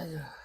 Aduh.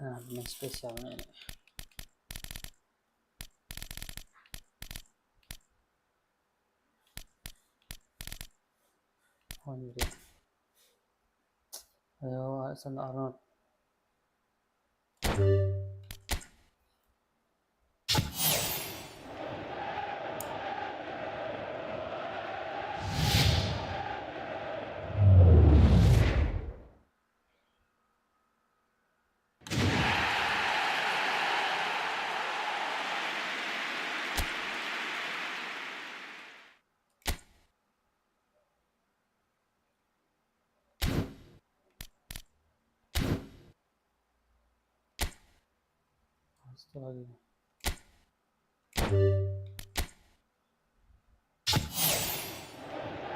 Nah, ini spesialnya ini. Oh ini dia. Ayo Alexander Arnold. Satu lagi.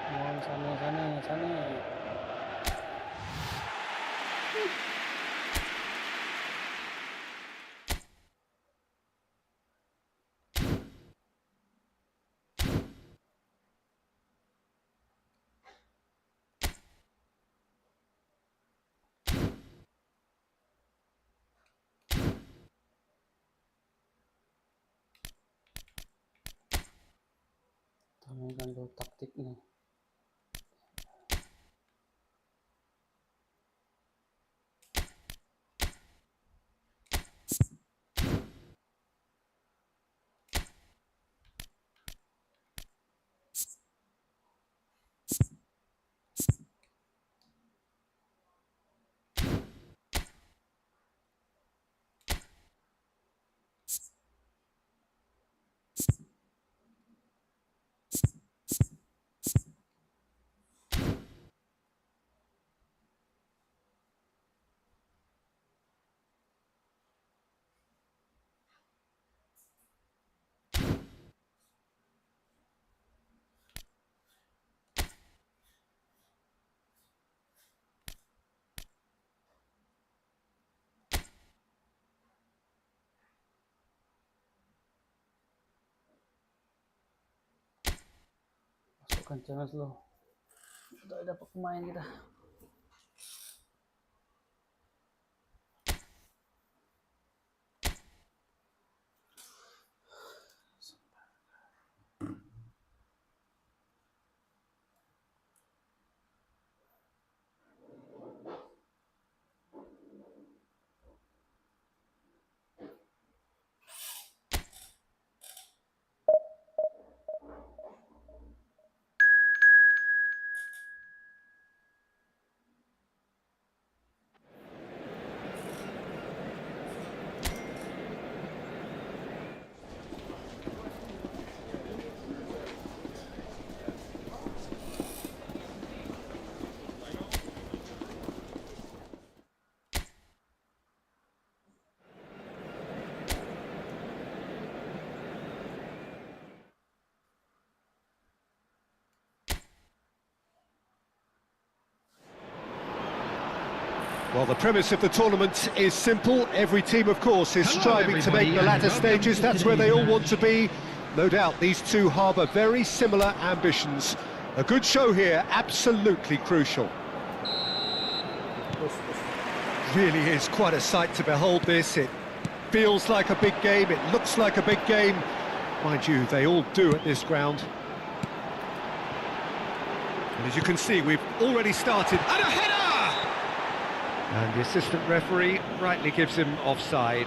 Oh, sana. Tanyakan dulu taktiknya. kencang slow. Udah dapat pemain kita. Well, the premise of the tournament is simple. Every team, of course, is striving to make the latter stages. That's where they all want to be. No doubt, these two harbour very similar ambitions. A good show here, absolutely crucial. Really is quite a sight to behold this. It feels like a big game, it looks like a big game. Mind you, they all do at this ground. And as you can see, we've already started. And a header! And the assistant referee rightly gives him offside.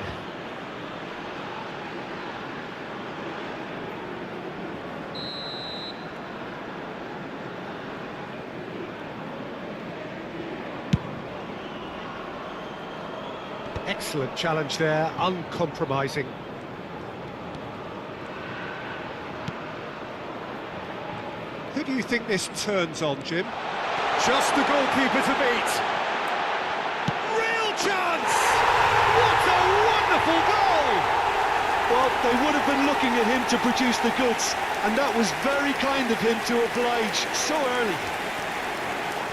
Excellent challenge there, uncompromising. Who do you think this turns on, Jim? Just the goalkeeper to beat. Chance! What a wonderful goal! Well, they would have been looking at him to produce the goods, and that was very kind of him to oblige so early.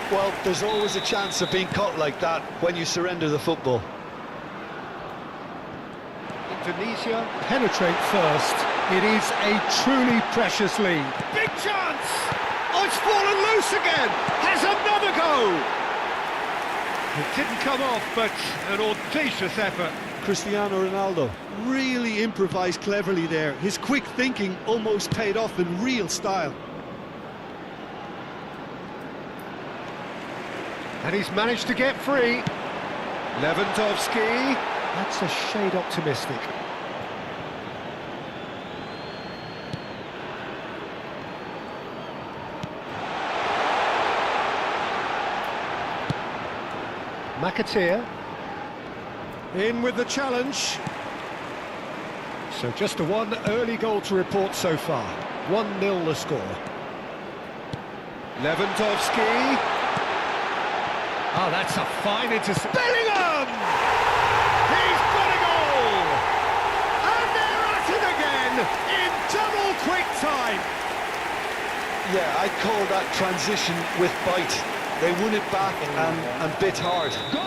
Well, there's always a chance of being caught like that when you surrender the football. Indonesia penetrate first. It is a truly precious lead. Big chance! Oh, it's fallen loose again! Has another go! It didn't come off, but an audacious effort. Cristiano Ronaldo really improvised cleverly there. His quick thinking almost paid off in real style. And he's managed to get free. Lewandowski. That's a shade optimistic. McAteer in with the challenge. So just a one early goal to report so far. 1-0 the score. Lewandowski. Oh, that's a fine intercept. Bellingham! He's got a goal! And they're at it again in double quick time. Yeah, I call that transition with bite. They won it back and bit hard. Goal!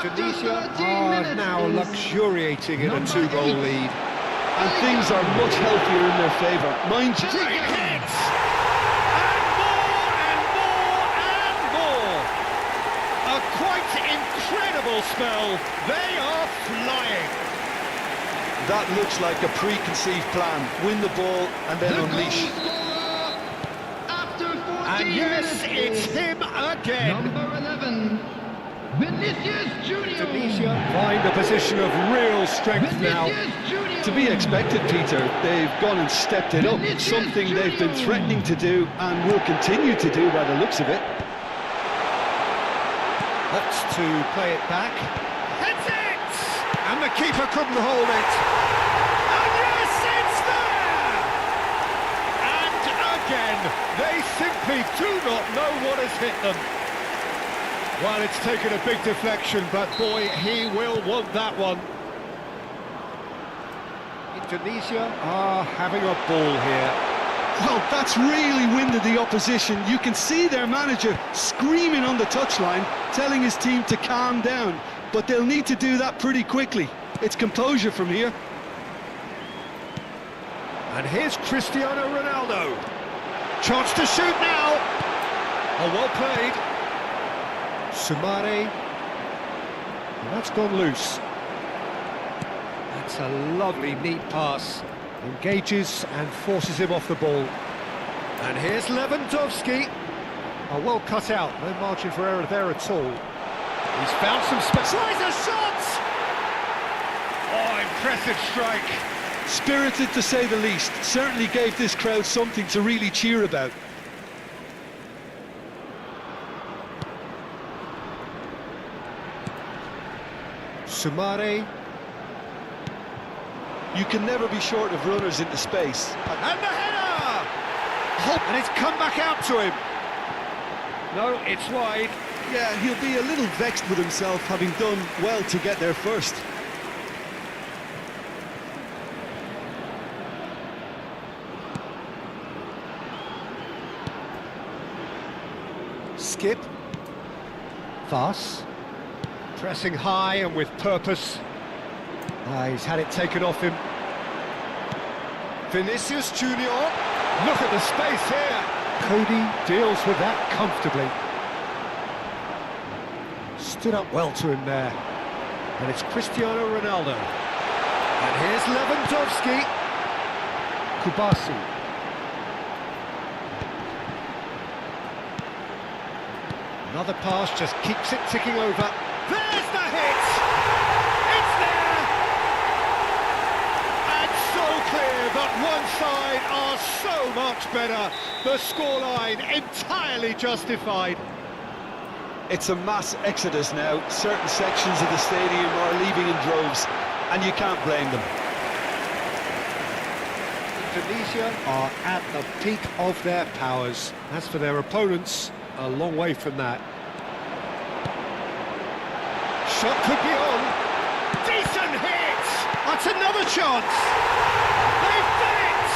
Indonesia are now luxuriating in a 2-goal lead. And things are much healthier in their favour. Mind you... Great hits! And more and more and more! A quite incredible spell. They are flying. That looks like a preconceived plan. Win the ball and then unleash. And yes, it's him again. Number 11, Vinicius Junior. Indonesia find a position of real strength now. To be expected, Peter. They've gone and stepped it up. Something they've been threatening to do and will continue to do by the looks of it. That's to play it back. Hits it! And the keeper couldn't hold it. And yes, it's there! And again, they simply do not know what has hit them. Well, it's taken a big deflection, but boy, he will want that one. Indonesia are having a ball here. Well, that's really winded the opposition. You can see their manager screaming on the touchline, telling his team to calm down. But they'll need to do that pretty quickly. It's composure from here. And here's Cristiano Ronaldo. Chance to shoot now. Oh, well played. Sumare. And that's gone loose. That's a lovely, neat pass. Engages and forces him off the ball. And here's Lewandowski. Oh, well cut out. No margin for error there at all. He's found some space. Tries a shot! Oh, impressive strike. Spirited to say the least. Certainly gave this crowd something to really cheer about. Sumare. You can never be short of runners into space. And the header! And it's come back out to him. No, it's wide. Yeah, he'll be a little vexed with himself, having done well to get there first. Skip. Fast. Pressing high and with purpose. He's had it taken off him. Vinicius Junior. Look at the space here. Cody deals with that comfortably. Stood up well to him there. And it's Cristiano Ronaldo. And here's Lewandowski. Kubasi. Another pass just keeps it ticking over. There's the hit! It's there! And so clear that one side are so much better. The scoreline entirely justified. It's a mass exodus now. Certain sections of the stadium are leaving in droves, and you can't blame them. Indonesia are at the peak of their powers. As for their opponents, a long way from that. Shot could be on. Decent hit! That's another chance. They've done it!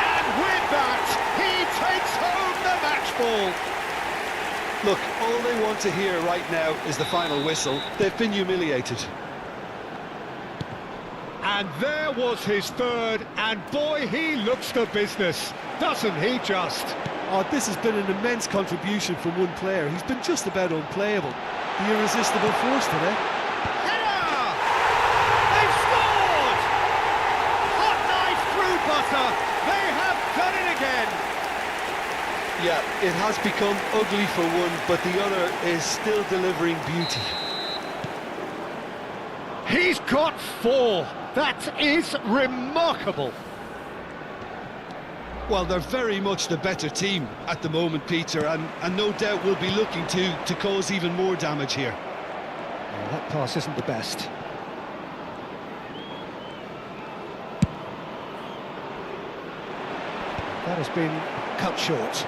And with that, he takes home the match ball. Look, all they want to hear right now is the final whistle. They've been humiliated. And there was his third, and boy, he looks the business, doesn't he just? Oh, this has been an immense contribution from one player. He's been just about unplayable. The irresistible force today. Header! They've scored! Hot knife through butter. They have done it again. Yeah, it has become ugly for one, but the other is still delivering beauty. He's got 4. That is remarkable. Well, they're very much the better team at the moment, Peter, and no doubt will be looking to cause even more damage here. Well, that pass isn't the best. That has been cut short.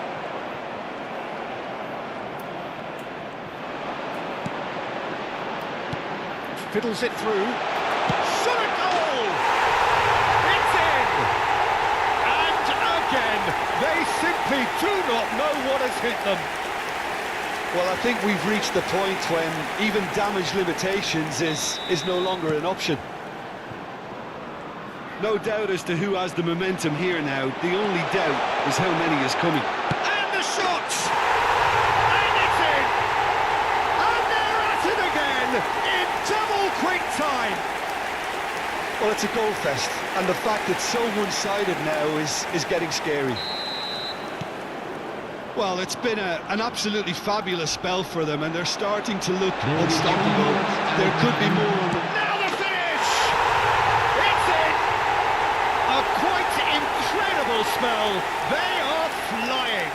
Fiddles it through. Shot a goal! It's in! And again, they simply do not know what has hit them. Well, I think we've reached the point when even damage limitations is no longer an option. No doubt as to who has the momentum here now. The only doubt is how many is coming. And the shot! And it's in! And they're at it again in double quick time! Well, it's a goal fest, and the fact it's so one-sided now is getting scary. Well, it's been an absolutely fabulous spell for them, and they're starting to look unstoppable. There could be more on them. Now the finish! It's in! A quite incredible spell. They are flying.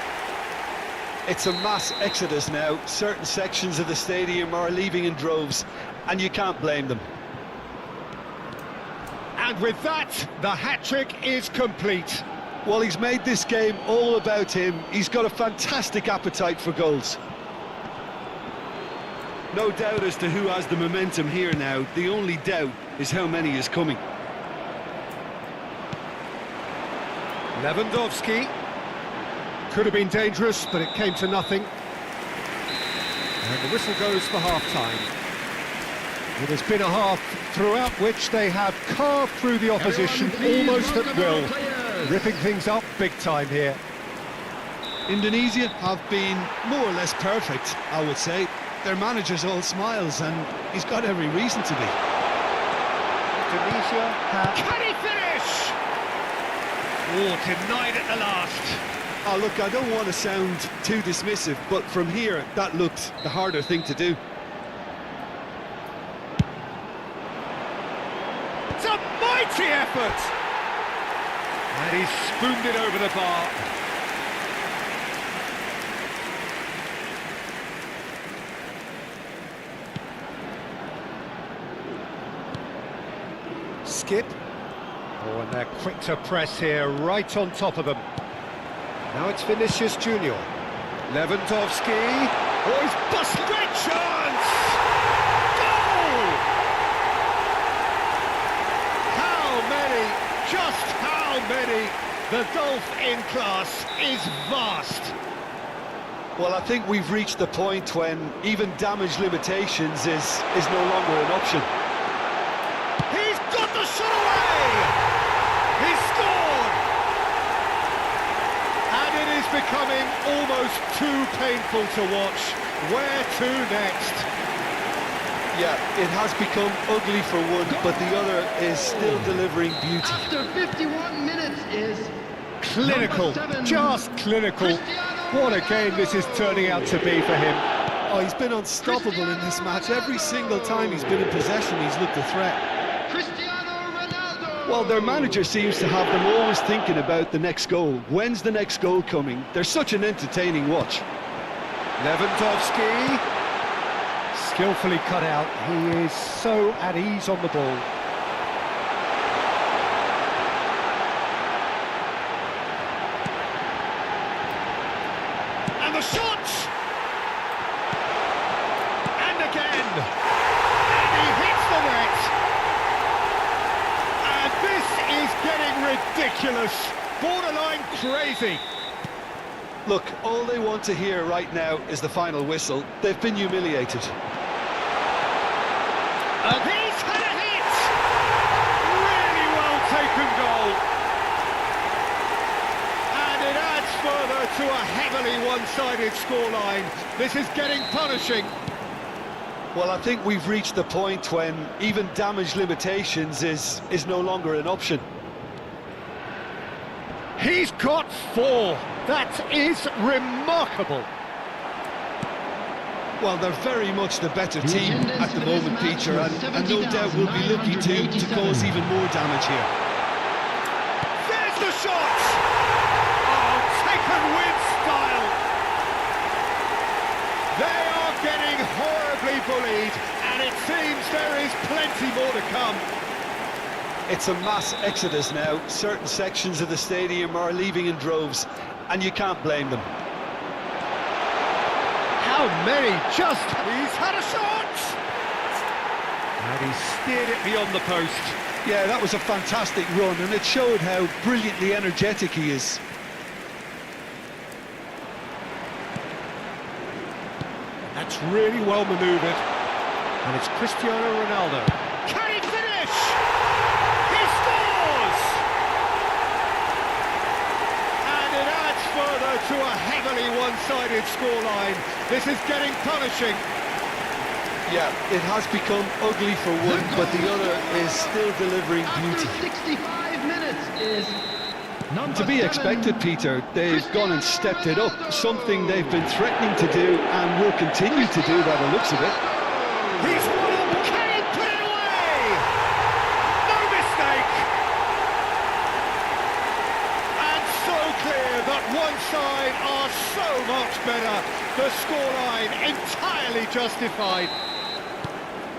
It's a mass exodus now. Certain sections of the stadium are leaving in droves, and you can't blame them. And with that, the hat-trick is complete. Well, he's made this game all about him. He's got a fantastic appetite for goals. No doubt as to who has the momentum here now. The only doubt is how many is coming. Lewandowski. Could have been dangerous, but it came to nothing. And the whistle goes for half-time. It has been a half throughout which they have carved through the opposition almost at will, ripping things up big time here. Indonesia have been more or less perfect, I would say. Their manager's all smiles, and he's got every reason to be. Indonesia have... Can he finish? Oh, denied at the last. Oh, look, I don't want to sound too dismissive, but from here, that looked the harder thing to do. It's a mighty effort! And he's spooned it over the bar. Skip. Oh, and they're quick to press here, right on top of them. Now it's Vinicius Junior. Lewandowski. Oh, he's busted. Great chance! Goal! How many? Just how many? The gulf in class is vast. Well, I think we've reached the point when even damage limitations is no longer an option. He's got the shot away! He's scored! And it is becoming almost too painful to watch. Where to next? Yeah, it has become ugly for one, but the other is still delivering beauty. After 51 minutes is Clinical, just clinical. What a game this is turning out to be for him. Oh, he's been unstoppable in this match. Every single time he's been in possession, he's looked a threat. Cristiano Ronaldo. Well, their manager seems to have them always thinking about the next goal. When's the next goal coming? They're such an entertaining watch. Lewandowski. Skillfully cut out. He is so at ease on the ball. And the shot! And again! And he hits the net! And this is getting ridiculous! Borderline crazy! Look, all they want to hear right now is the final whistle. They've been humiliated. And he's had a hit! Really well taken goal! And it adds further to a heavily one-sided scoreline. This is getting punishing. Well, I think we've reached the point when even damage limitations is no longer an option. He's got 4. That is remarkable. Well, they're very much the better team at the moment, Peter, and no doubt will be looking to cause even more damage here. There's the shot! Oh, taken with style! They are getting horribly bullied, and it seems there is plenty more to come. It's a mass exodus now. Certain sections of the stadium are leaving in droves, and you can't blame them. How many? Just... He's had a shot! And he steered it beyond the post. Yeah, that was a fantastic run, and it showed how brilliantly energetic he is. That's really well manoeuvred. And it's Cristiano Ronaldo. Can he finish? He scores! And it adds further to a heavily one-sided scoreline. This is getting punishing. Yeah, it has become ugly for one, but the other is still delivering beauty. After 65 minutes is number To be 7. expected, Peter. They've gone and stepped it up, something they've been threatening to do and will continue to do by the looks of it. He's one up. Can he put it away? No mistake. And so clear that one side are so much better. The scoreline entirely justified.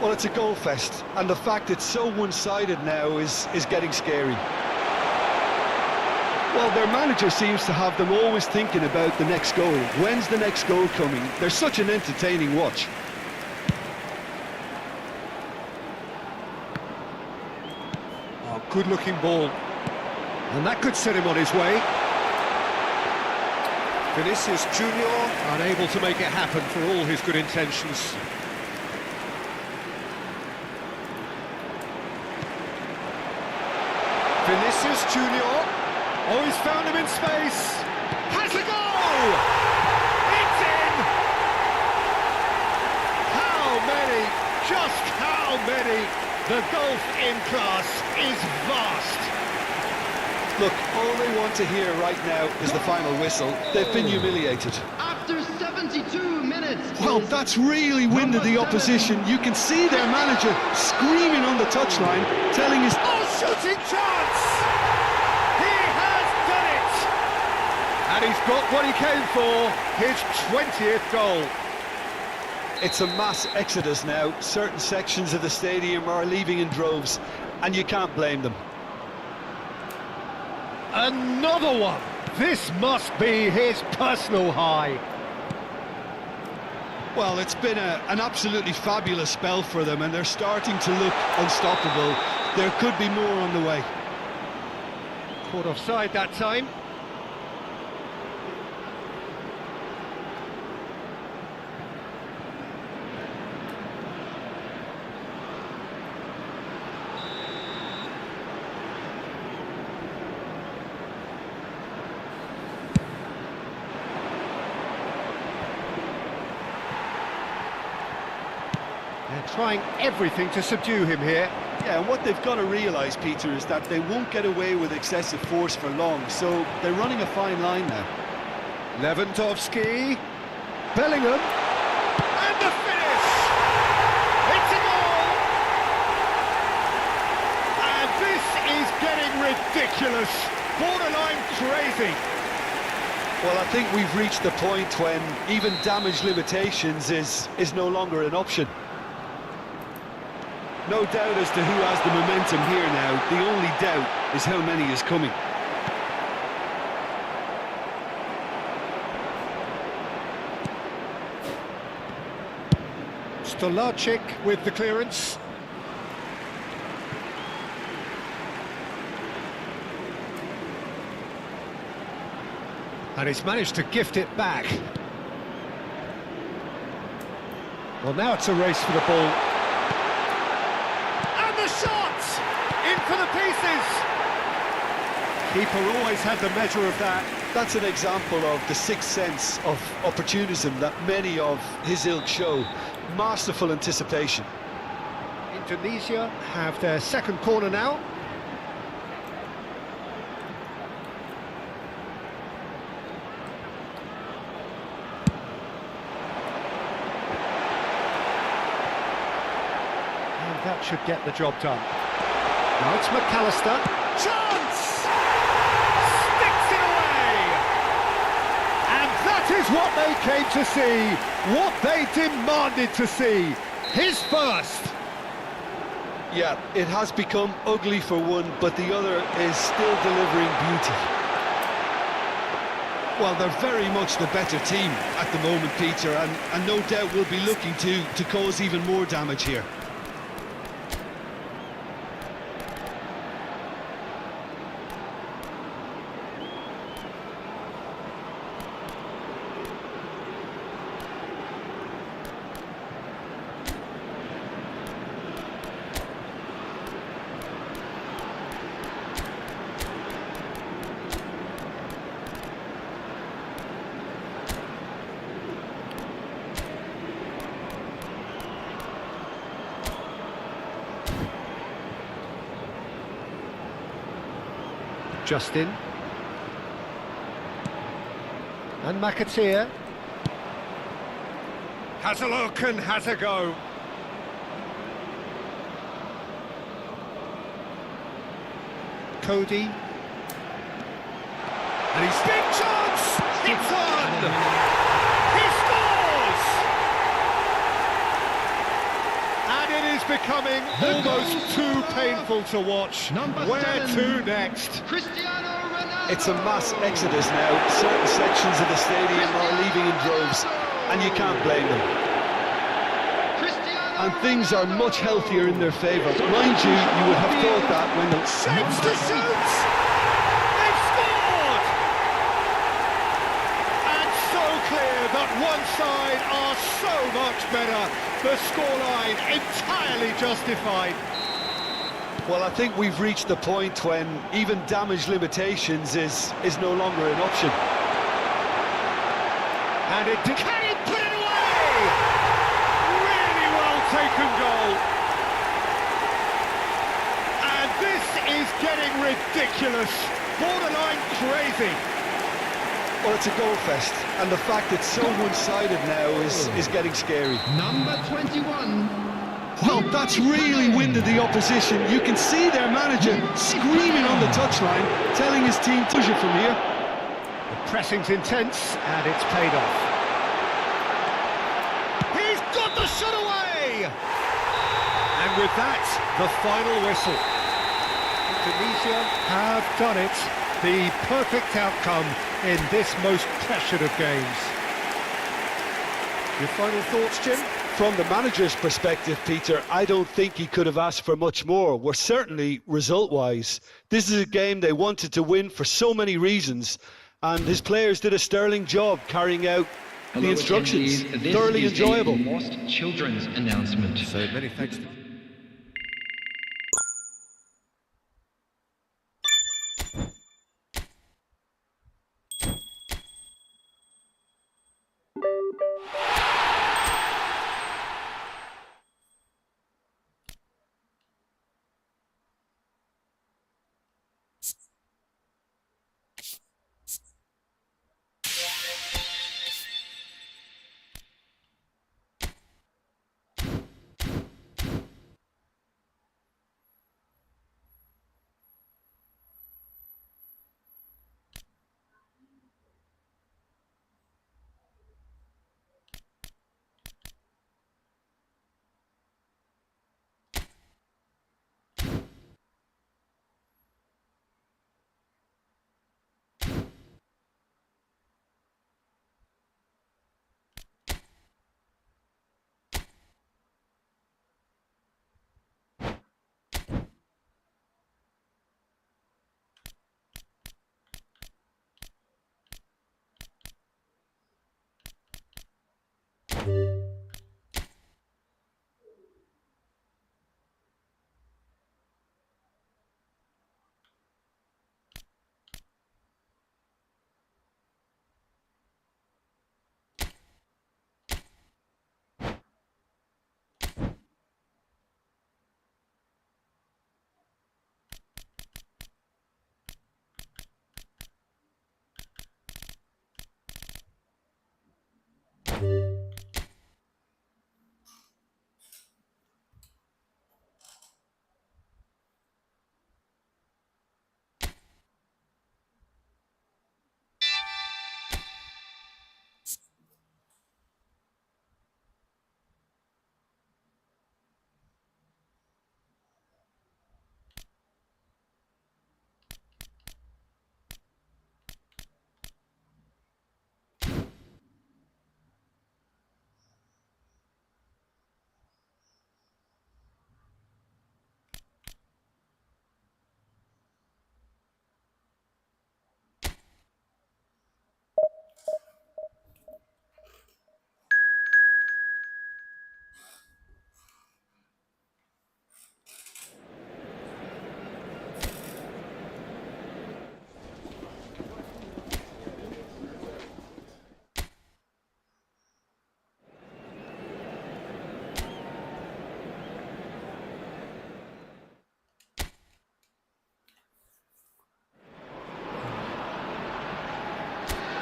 Well, it's a goal fest, and the fact it's so one-sided now is getting scary. Well, their manager seems to have them always thinking about the next goal. When's the next goal coming? They're such an entertaining watch. Oh, good-looking ball. And that could set him on his way. Vinicius Junior unable to make it happen for all his good intentions. Vinicius Junior. Oh, he's found him in space. Has a goal! It's in! How many? Just how many? The gulf in class is vast. Look, all they want to hear right now is the final whistle. They've been humiliated. After 72 minutes Well, is that's really winded the opposition. You can see their manager screaming on the touchline, telling his... Oh, shooting chance! He has done it! And he's got what he came for, his 20th goal. It's a mass exodus now. Certain sections of the stadium are leaving in droves, and you can't blame them. Another one! This must be his personal high. Well, it's been an absolutely fabulous spell for them, and they're starting to look unstoppable. There could be more on the way. Caught offside that time. They're trying everything to subdue him here. Yeah, and what they've got to realise, Peter, is that they won't get away with excessive force for long, so they're running a fine line now. Lewandowski, Bellingham, and the finish! It's a goal! And this is getting ridiculous, borderline crazy. Well, I think we've reached the point when even damage limitations is no longer an option. No doubt as to who has the momentum here now. The only doubt is how many is coming. Stolarczyk with the clearance. And he's managed to gift it back. Well, now it's a race for the ball. And the shot! In for the pieces! Keeper always had the measure of that. That's an example of the sixth sense of opportunism that many of his ilk show. Masterful anticipation. Indonesia have their second corner now. And that should get the job done. Now it's McAllister. Chance! Sticks it away! And that is what they came to see, what they demanded to see. His first. Yeah, it has become ugly for one, but the other is still delivering beauty. Well, they're very much the better team at the moment, Peter, and no doubt will be looking to cause even more damage here. Justin. And McAteer. Has a look and has a go. Cody. And he's big chance! It's on! He scores! And it is becoming almost too painful to watch. Where to next? It's a mass exodus now. Certain sections of the stadium are leaving in droves, and you can't blame them. And things are much healthier in their favour. Mind you, you would have thought that when the... Shapes to shoot! They've scored! And so clear that one side are so much better. The scoreline entirely justified. Well, I think we've reached the point when even damage limitations is no longer an option. And can he put it away? Really well taken goal. And this is getting ridiculous, borderline crazy. Well, it's a goal fest, and the fact it's so one-sided now is getting scary. Number 21. Well, that's really winded the opposition. You can see their manager screaming on the touchline, telling his team to push it from here. The pressing's intense, and it's paid off. He's got the shot away! And with that, the final whistle. Indonesia have done it. The perfect outcome in this most pressured of games. Your final thoughts, Jim? From the manager's perspective, Peter, I don't think he could have asked for much more. We're certainly result-wise. This is a game they wanted to win for so many reasons, and his players did a sterling job carrying out the instructions. Thoroughly enjoyable. Lost children's announcement. So many thanks to...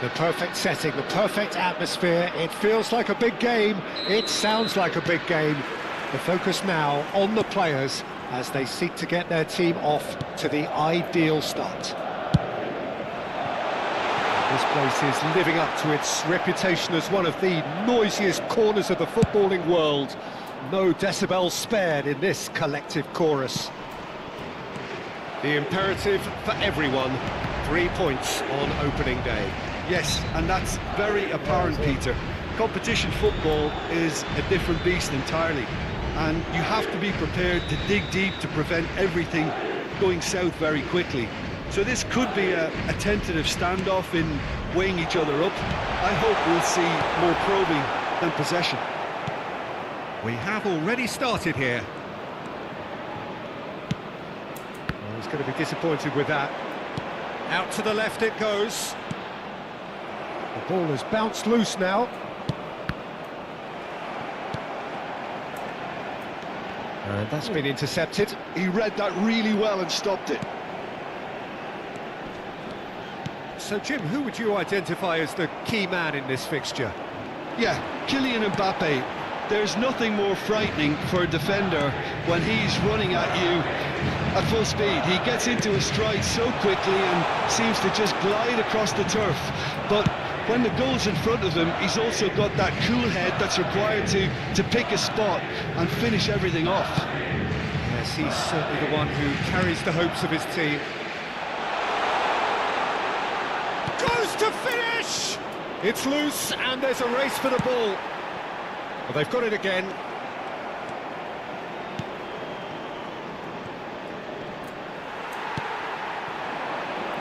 The perfect setting, the perfect atmosphere. It feels like a big game. It sounds like a big game. The focus now on the players as they seek to get their team off to the ideal start. This place is living up to its reputation as one of the noisiest corners of the footballing world. No decibels spared in this collective chorus. The imperative for everyone, 3 points on opening day. Yes, and that's very apparent, Peter. Competition football is a different beast entirely, and you have to be prepared to dig deep to prevent everything going south very quickly. So this could be a tentative standoff in weighing each other up. I hope we'll see more probing than possession. We have already started here. He's going to be disappointed with that. Out to the left it goes. The ball has bounced loose now. And that's been intercepted. He read that really well and stopped it. So, Jim, who would you identify as the key man in this fixture? Yeah, Kylian Mbappe. There's nothing more frightening for a defender when he's running at you at full speed. He gets into his stride so quickly and seems to just glide across the turf. But when the goal's in front of him, he's also got that cool head that's required to pick a spot and finish everything off. Yes, he's certainly the one who carries the hopes of his team. Goes to finish! It's loose and there's a race for the ball. Well, they've got it again.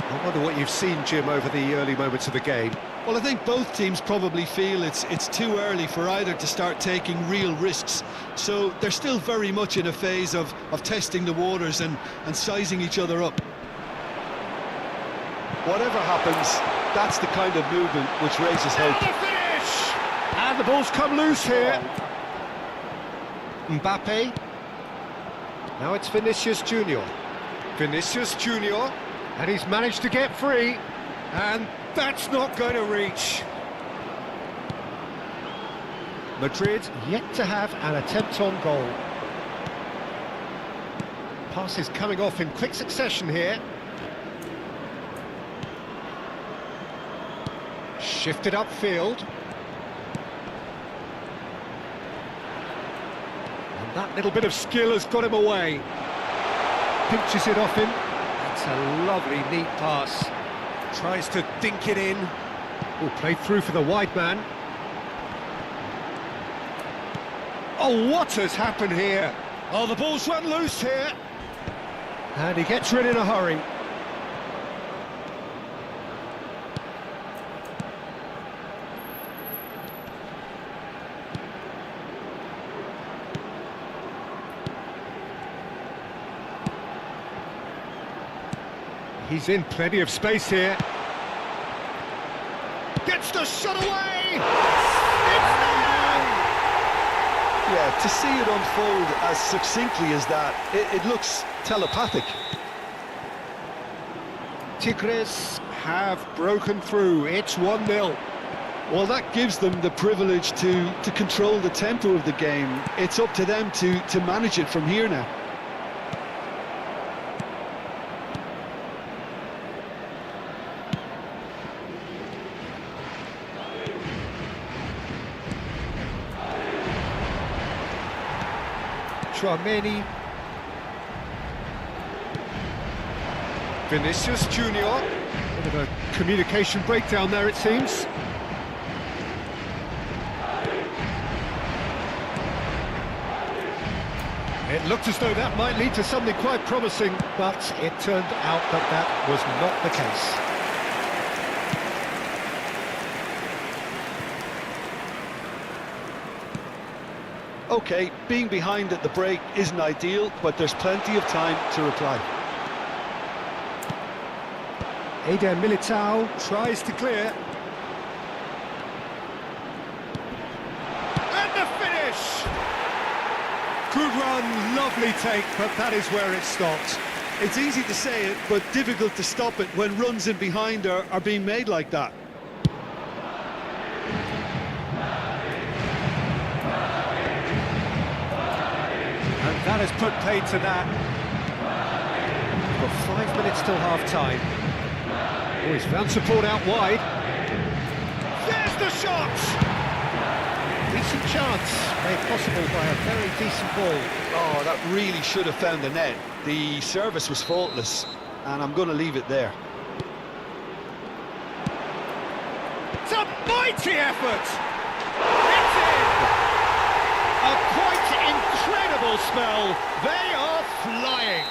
I wonder what you've seen, Jim, over the early moments of the game. Well, I think both teams probably feel it's too early for either to start taking real risks. So they're still very much in a phase of testing the waters and sizing each other up. Whatever happens, that's the kind of movement which raises hope. And the finish! And the ball's come loose here. Mbappe. Now it's Vinicius Junior. Vinicius Junior. And he's managed to get free. And that's not going to reach. Madrid yet to have an attempt on goal. Pass is coming off in quick succession here. Shifted upfield. And that little bit of skill has got him away. Pinches it off him. That's a lovely, neat pass. Tries to dink it in. Oh, played through for the wide man. Oh, what has happened here? Oh, the ball's run loose here. And he gets rid in a hurry. He's in plenty of space here. Gets the shot away! It's there! Yeah, to see it unfold as succinctly as that, it looks telepathic. Tigres have broken through. It's 1-0. Well, that gives them the privilege to control the tempo of the game. It's up to them to manage it from here now. Chouameni. Vinicius Junior. Bit of a communication breakdown there, it seems. It looked as though that might lead to something quite promising, but it turned out that that was not the case. Okay, being behind at the break isn't ideal, but there's plenty of time to reply. Eder Militao tries to clear. And the finish! Good run, lovely take, but that is where it stopped. It's easy to say it, but difficult to stop it when runs in behind are being made like that. That has put paid to that. We've got 5 minutes till half-time. Oh, he's found support out wide. There's the shot! Decent chance, made possible by a very decent ball. Oh, that really should have found the net. The service was faultless, and I'm going to leave it there. It's a mighty effort! It's in! A quite incredible spell. They are flying.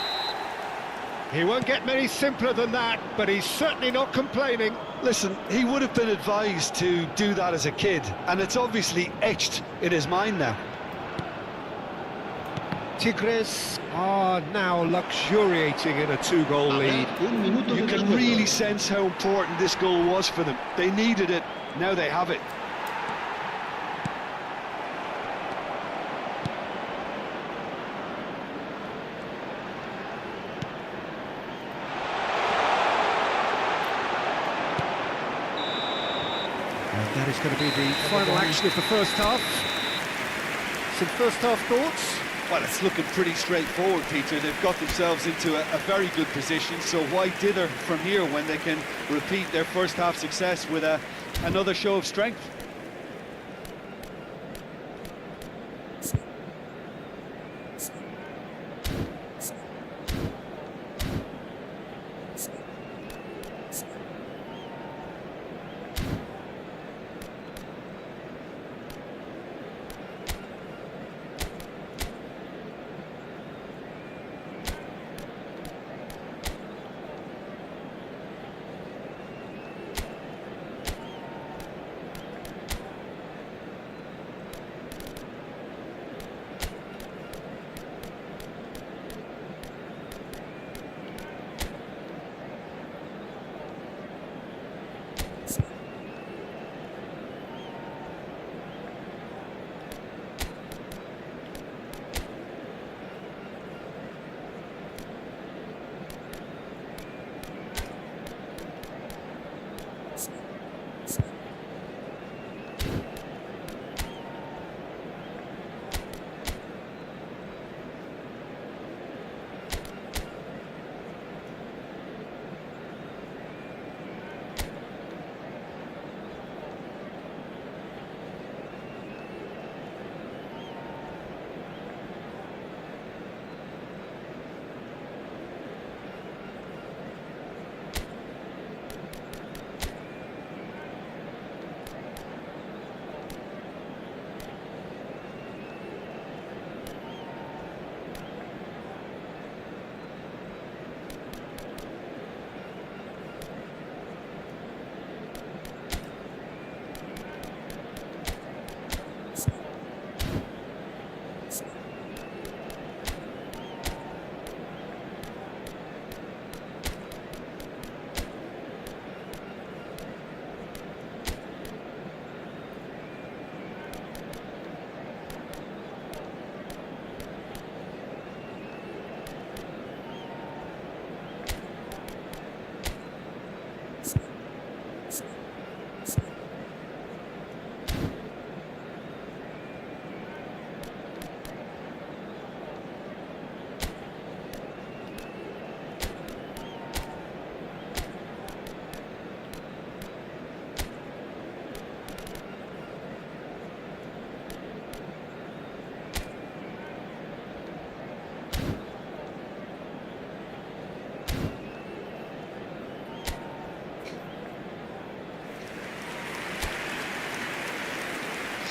He won't get many simpler than that, but he's certainly not complaining. Listen, he would have been advised to do that as a kid, and it's obviously etched in his mind now. Tigres are now luxuriating in a two-goal lead. You can really sense how important this goal was for them. They needed it, now they have it. And that is going to be the final action of the first half. Some first half thoughts? Well, it's looking pretty straightforward, Peter. They've got themselves into a very good position, so why dither from here when they can repeat their first half success with another show of strength?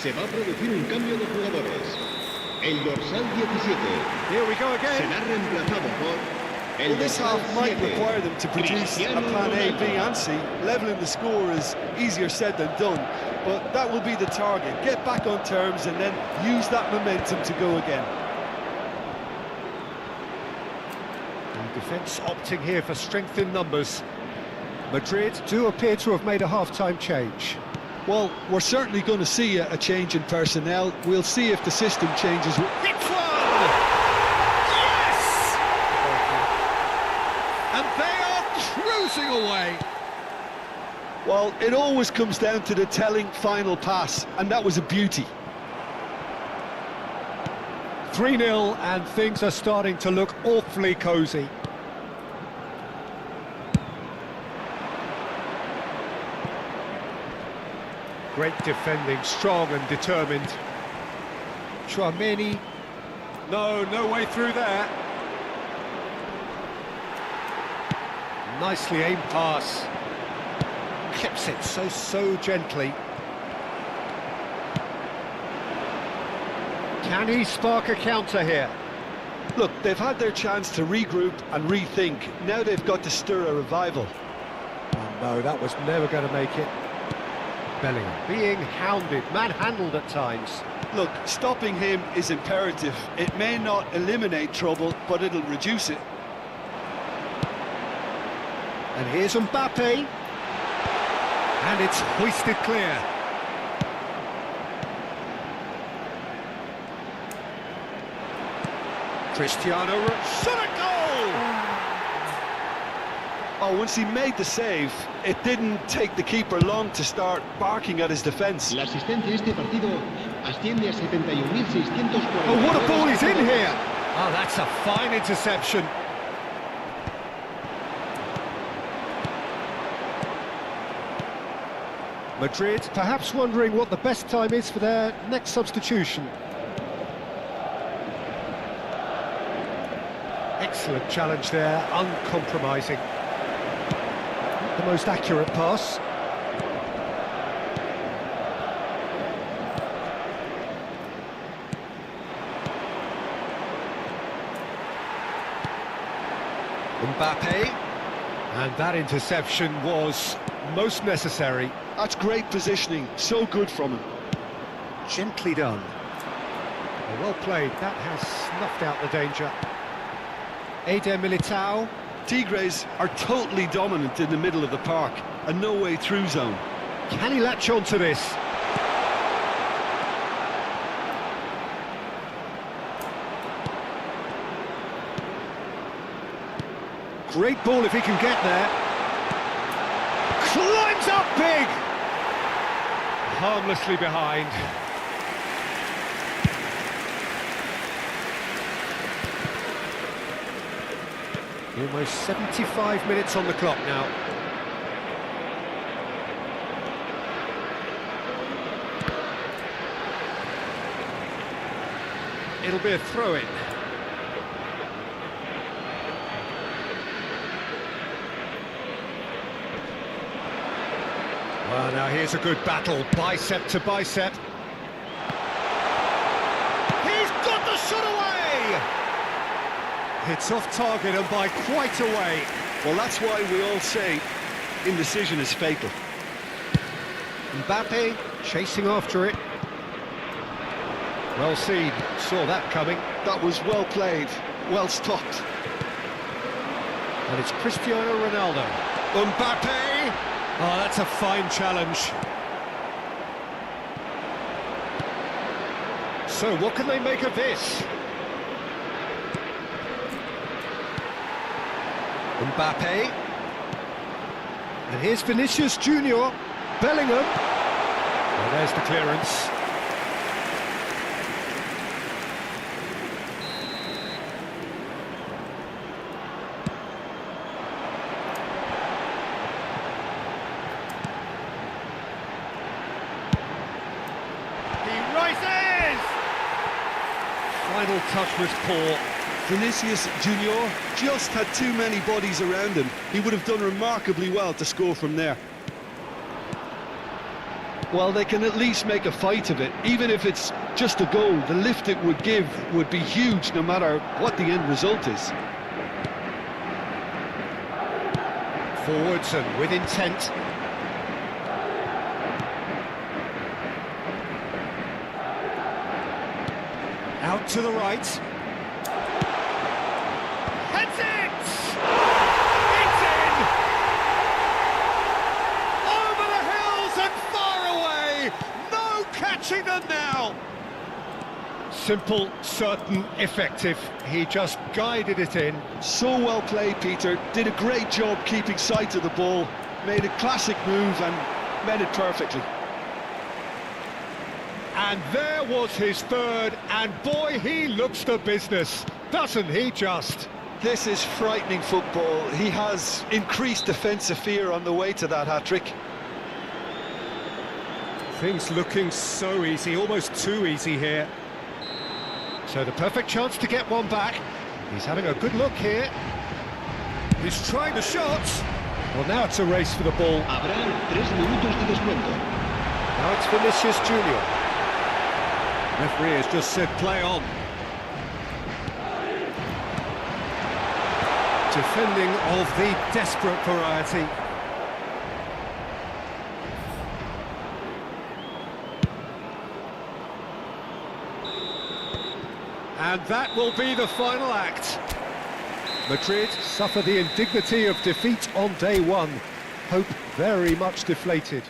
Se va a producir un cambio de jugadores. El dorsal 17 Here we go again. será reemplazado por el Well, this dorsal half might 7, require them to produce a plan A, B and C. Levelling the score is easier said than done, but that will be the target. Get back on terms and then use that momentum to go again. The defence opting here for strength in numbers. Madrid do appear to have made a half-time change. Well, we're certainly going to see a change in personnel. We'll see if the system changes. Hits one! Yes! And they are cruising away. Well, it always comes down to the telling final pass, and that was a beauty. 3-0 and things are starting to look awfully cosy. Great defending, strong and determined. Chouameni. No way through there. Nicely aimed pass. Clips it so gently. Can he spark a counter here? Look, they've had their chance to regroup and rethink. Now they've got to stir a revival. Oh no, that was never going to make it. Bellingham being hounded, manhandled at times. Look, stopping him is imperative. It may not eliminate trouble, but it'll reduce it. And here's Mbappe. And it's hoisted clear. Cristiano, shot a goal! Oh, once he made the save, it didn't take the keeper long to start barking at his defence. La asistencia a este partido asciende a 71.640. Oh, what a ball is in here! Oh, that's a fine interception. Madrid perhaps wondering what the best time is for their next substitution. Excellent challenge there, uncompromising. Not the most accurate pass. Mbappe, and that interception was most necessary. That's great positioning, so good from him. Gently done. Well played, that has snuffed out the danger. Eder Militao. Tigres are totally dominant in the middle of the park, a no-way through zone. Can he latch on to this? Great ball if he can get there. Climbs up big! Harmlessly behind. Almost 75 minutes on the clock now. It'll be a throw-in. Well, now here's a good battle, bicep to bicep. He's got the shot away! It's off target and by quite a way. Well, that's why we all say indecision is fatal. Mbappe chasing after it. Well seen, saw that coming. That was well played, well stopped. And it's Cristiano Ronaldo. Mbappe! Oh, that's a fine challenge. So, what can they make of this? Mbappe. And here's Vinicius Junior. Bellingham. Well, there's the clearance. He rises! Final touch was poor. Vinicius Junior just had too many bodies around him. He would have done remarkably well to score from there. Well, they can at least make a fight of it. Even if it's just a goal, the lift it would give would be huge no matter what the end result is. Forwards and with intent. Out to the right. Heads it! It's in! Over the hills and far away! No catching them now! Simple, certain, effective. He just guided it in. So well played, Peter. Did a great job keeping sight of the ball. Made a classic move and met it perfectly. And there was his third, and boy, he looks the business, doesn't he just? This is frightening football. He has increased defensive fear on the way to that hat-trick. Things looking so easy, almost too easy here. So the perfect chance to get one back. He's having a good look here. He's trying the shot. Well, now it's a race for the ball. Habrá 3 minutos de descuento. Now it's Vinicius Junior. Referee has just said play on. Defending of the desperate variety. And that will be the final act. Madrid suffer the indignity of defeat on day one. Hope very much deflated.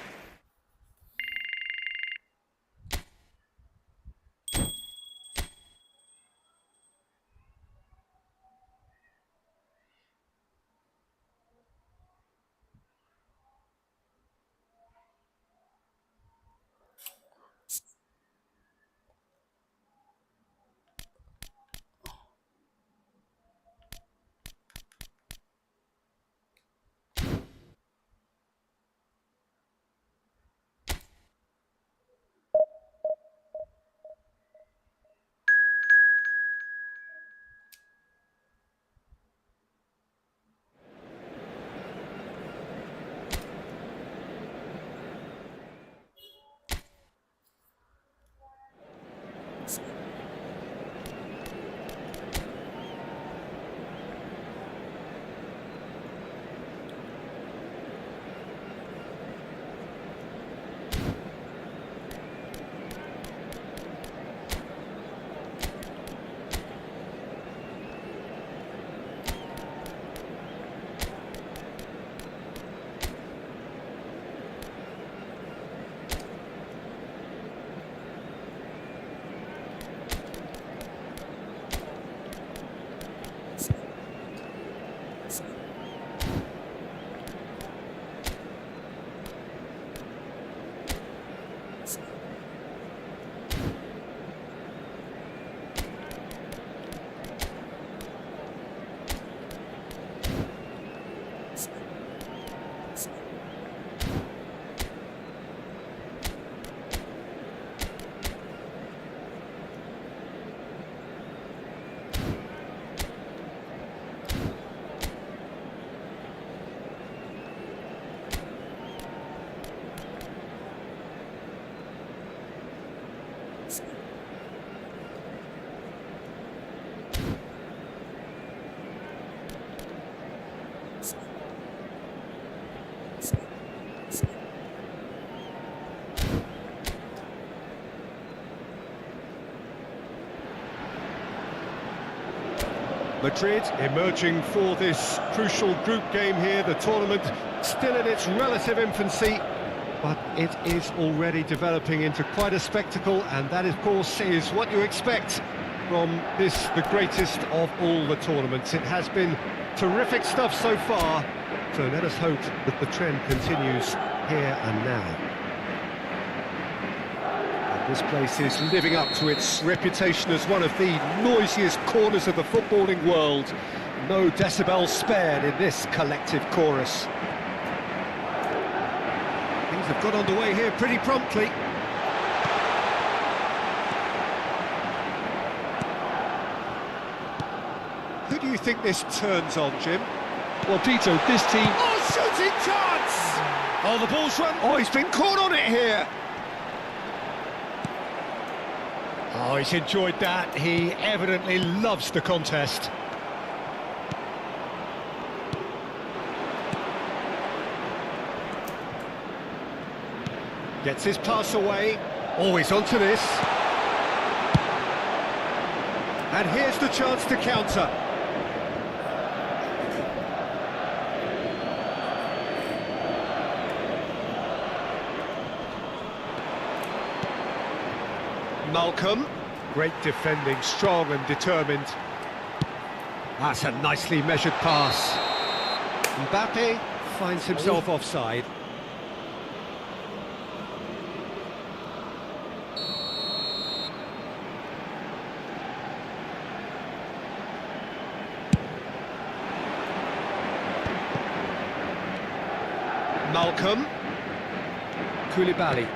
Madrid emerging for this crucial group game here. The tournament still in its relative infancy, but it is already developing into quite a spectacle, and that, of course, is what you expect from this, the greatest of all the tournaments. It has been terrific stuff so far, so let us hope that the trend continues here and now. This place is living up to its reputation as one of the noisiest corners of the footballing world. No decibels spared in this collective chorus. Things have got underway here pretty promptly. Who do you think this turns on, Jim? Well, Peter, this team... Oh, shooting chance! Oh, the ball's run... Oh, he's been caught on it here! Oh, he's enjoyed that. He evidently loves the contest. Gets his pass away. Oh, he's onto this. And here's the chance to counter. Malcolm, great defending, strong and determined. That's a nicely measured pass. Mbappe finds himself offside. Malcolm, Koulibaly.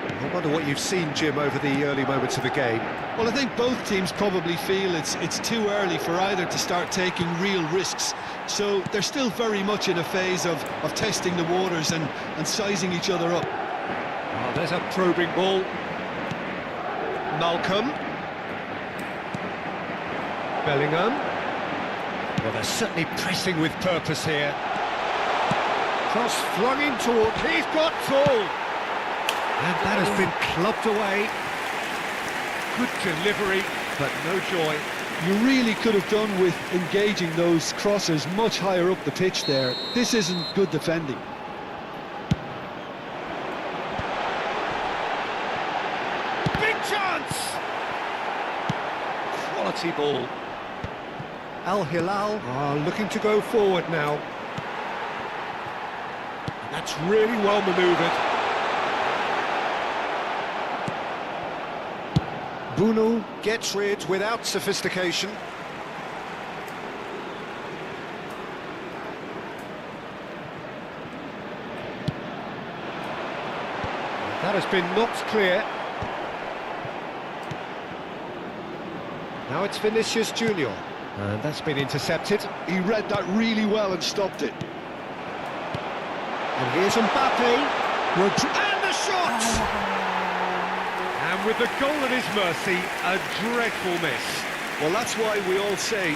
I wonder what you've seen, Jim, over the early moments of the game. Well, I think both teams probably feel it's too early for either to start taking real risks. So they're still very much in a phase of testing the waters and sizing each other up. Oh, there's a probing ball. Malcolm. Bellingham. Well, they're certainly pressing with purpose here. Cross flung in toward, he's got full. And that has been clubbed away. Good delivery, but no joy. You really could have done with engaging those crossers much higher up the pitch there. This isn't good defending. Big chance! Quality ball. Al Hilal are looking to go forward now. That's really well manoeuvred. Bruno gets rid without sophistication. That has been knocked clear. Now it's Vinicius Junior. And that's been intercepted. He read that really well and stopped it. And here's Mbappe. And the shot! And with the goal at his mercy, a dreadful miss. Well, that's why we all say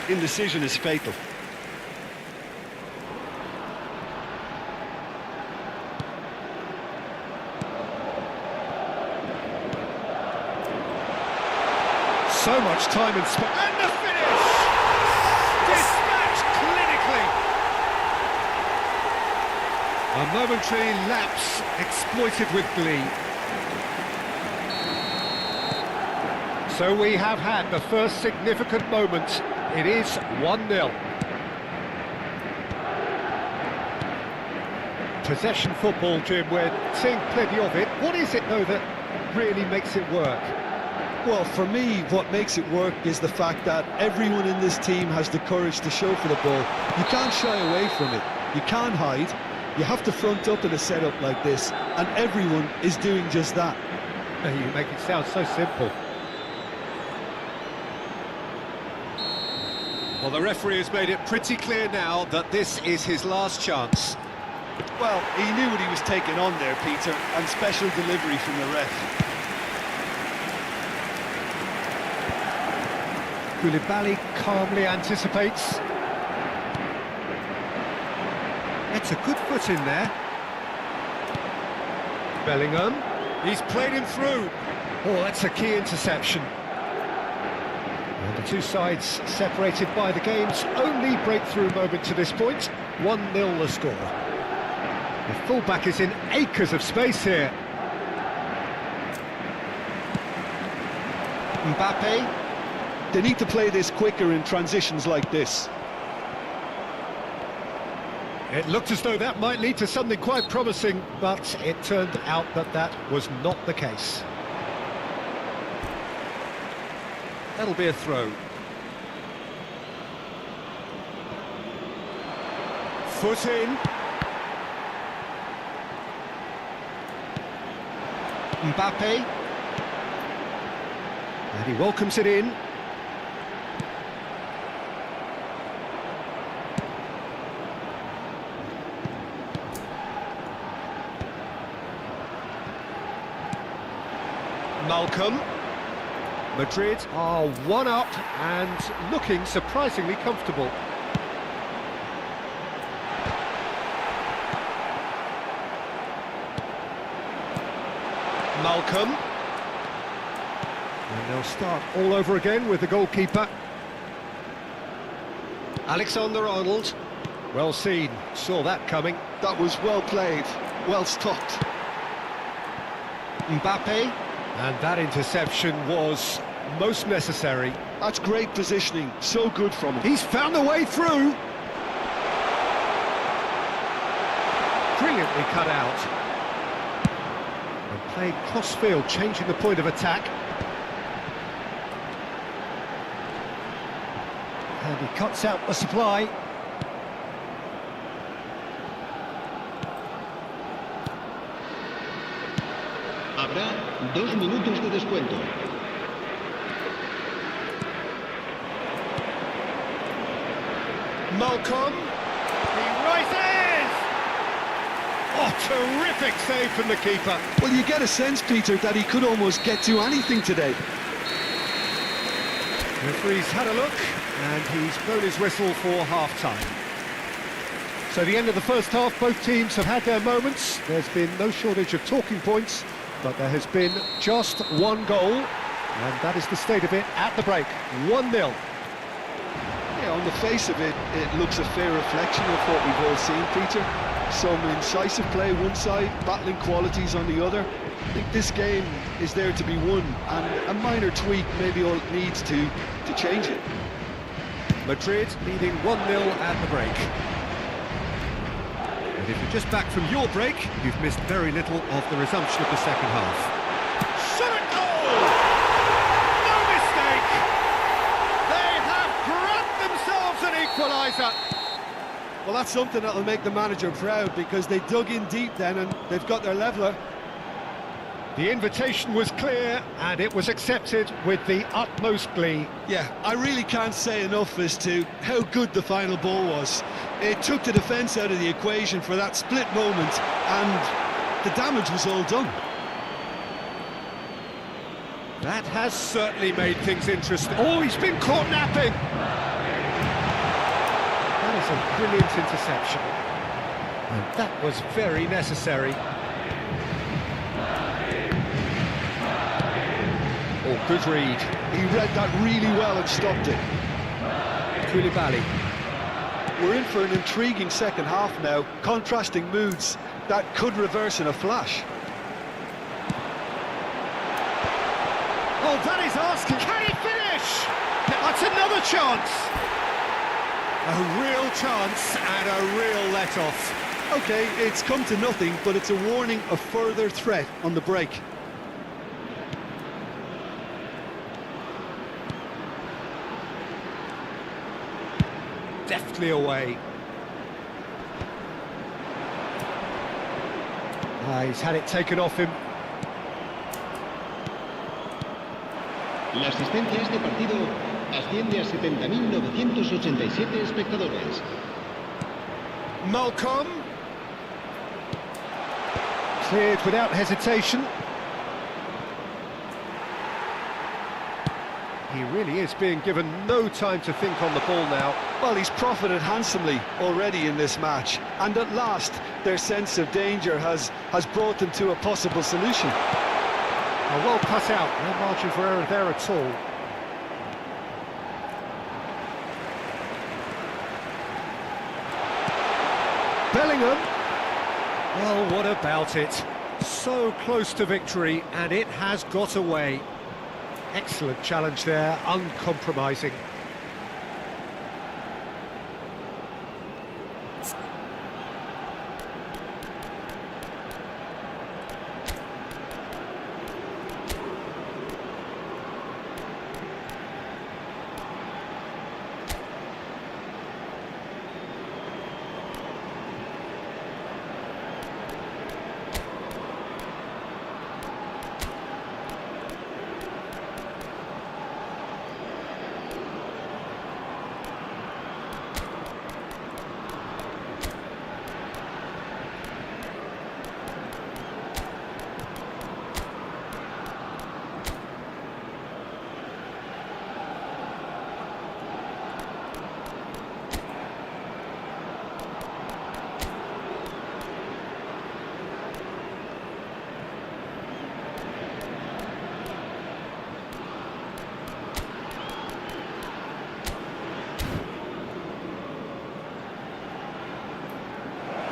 indecision is fatal. So much time and space. And the finish! Dispatched clinically. A momentary lapse exploited with glee. So we have had the first significant moment. It is 1-0. Possession football, Jim, we're seeing plenty of it. What is it, though, that really makes it work? Well, for me, what makes it work is the fact that everyone in this team has the courage to show for the ball. You can't shy away from it. You can't hide. You have to front up in a setup like this, and everyone is doing just that. You make it sound so simple. Well, the referee has made it pretty clear now that this is his last chance. Well, he knew what he was taking on there, Peter, and special delivery from the ref. Koulibaly calmly anticipates. It's a good foot in there. Bellingham. He's played him through. Oh, that's a key interception. And the two sides separated by the game's only breakthrough moment to this point. 1-0 the score. The fullback is in acres of space here. Mbappe. They need to play this quicker in transitions like this. It looked as though that might lead to something quite promising, but it turned out that that was not the case. That'll be a throw. Foot in. Mbappe. And he welcomes it in. Malcolm. Madrid are 1-up and looking surprisingly comfortable. Malcolm. And they'll start all over again with the goalkeeper. Alexander-Arnold. Well seen, saw that coming. That was well played, well stopped. Mbappe. And that interception was most necessary. That's great positioning, so good from him. He's found a way through. Brilliantly cut out. And played cross-field, changing the point of attack. And he cuts out the supply. Habrá 2 minutos de descuento. Malcolm. He rises! Oh, terrific save from the keeper. Well, you get a sense, Peter, that he could almost get to anything today. The referee's had a look, and he's blown his whistle for half-time. So the end of the first half, both teams have had their moments. There's been no shortage of talking points, but there has been just one goal. And that is the state of it at the break. 1-0. Yeah, on the face of it, it looks a fair reflection of what we've all seen, Peter. Some incisive play one side, battling qualities on the other. I think this game is there to be won, and a minor tweak maybe all it needs to change it. Madrid leading 1-0 at the break. And if you're just back from your break, you've missed very little of the resumption of the second half. Shot at goal! No mistake! They have grabbed themselves an equaliser. Well, that's something that'll make the manager proud, because they dug in deep then and they've got their leveller. The invitation was clear and it was accepted with the utmost glee. Yeah, I really can't say enough as to how good the final ball was. It took the defence out of the equation for that split moment, and the damage was all done. That has certainly made things interesting. Oh, he's been caught napping! That is a brilliant interception. And that was very necessary. Oh, good read. He read that really well and stopped it. Koulibaly. We're in for an intriguing second half now, contrasting moods that could reverse in a flash. Oh, that is asking. Can he finish? That's another chance. A real chance and a real let-off. OK, it's come to nothing, but it's a warning of further threat on the break. Deftly away. He's had it taken off him. La asistencia a este partido asciende a 70.987 espectadores. Malcolm. Cleared without hesitation. He really is being given no time to think on the ball now. Well, he's profited handsomely already in this match, and at last their sense of danger has brought them to a possible solution. Well cut out, no margin for error there at all. Bellingham. Well, what about it? So close to victory, and it has got away. Excellent challenge there, uncompromising.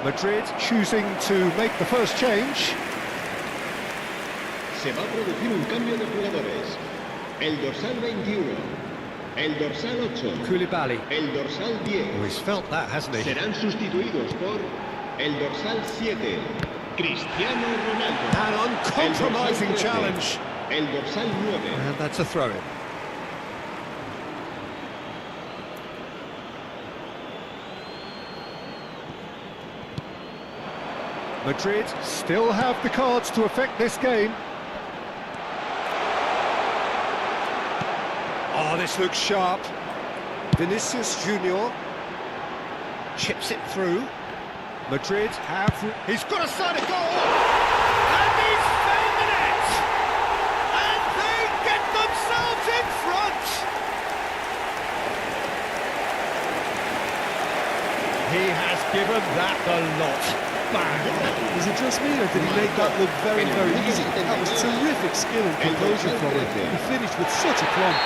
Madrid choosing to make the first change. Se va a producir un cambio de jugadores. El dorsal 21, el dorsal 8, Koulibaly. el dorsal 10. Oh, he's felt that, hasn't he? Serán sustituidos por el dorsal 7, Cristiano Ronaldo. An uncompromising El dorsal 13, challenge. El dorsal 9. And that's a throw-in. Madrid still have the cards to affect this game. Oh, this looks sharp. Vinicius Junior chips it through. Madrid have... He's got a side of goal! And he's found the net! And they get themselves in front! He has given that the lot. bang. Was it just me, or did he make that look very, very easy? That was terrific skill and composure from him. He finished with such aplomb.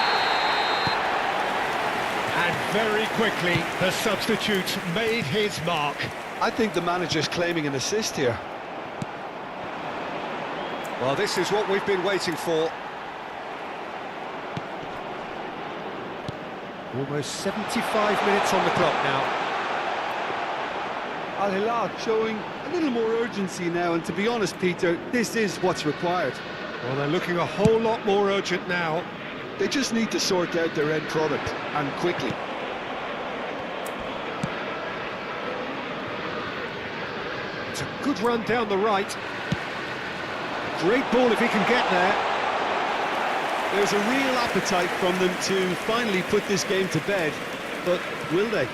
And very quickly, the substitute made his mark. I think the manager's claiming an assist here. Well, this is what we've been waiting for. Almost 75 minutes on the clock now. Al Hilal showing a little more urgency now, and to be honest, Peter, this is what's required. Well, they're looking a whole lot more urgent now. They just need to sort out their end product, and quickly. It's a good run down the right. Great ball if he can get there. There's a real appetite from them to finally put this game to bed, but will they?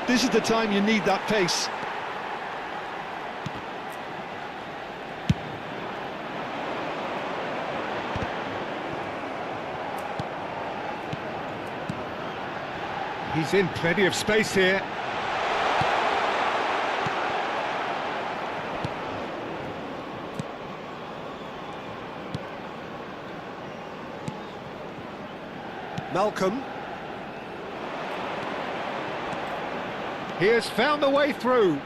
This is the time you need that pace. He's in plenty of space here. Malcolm. He has found the way through.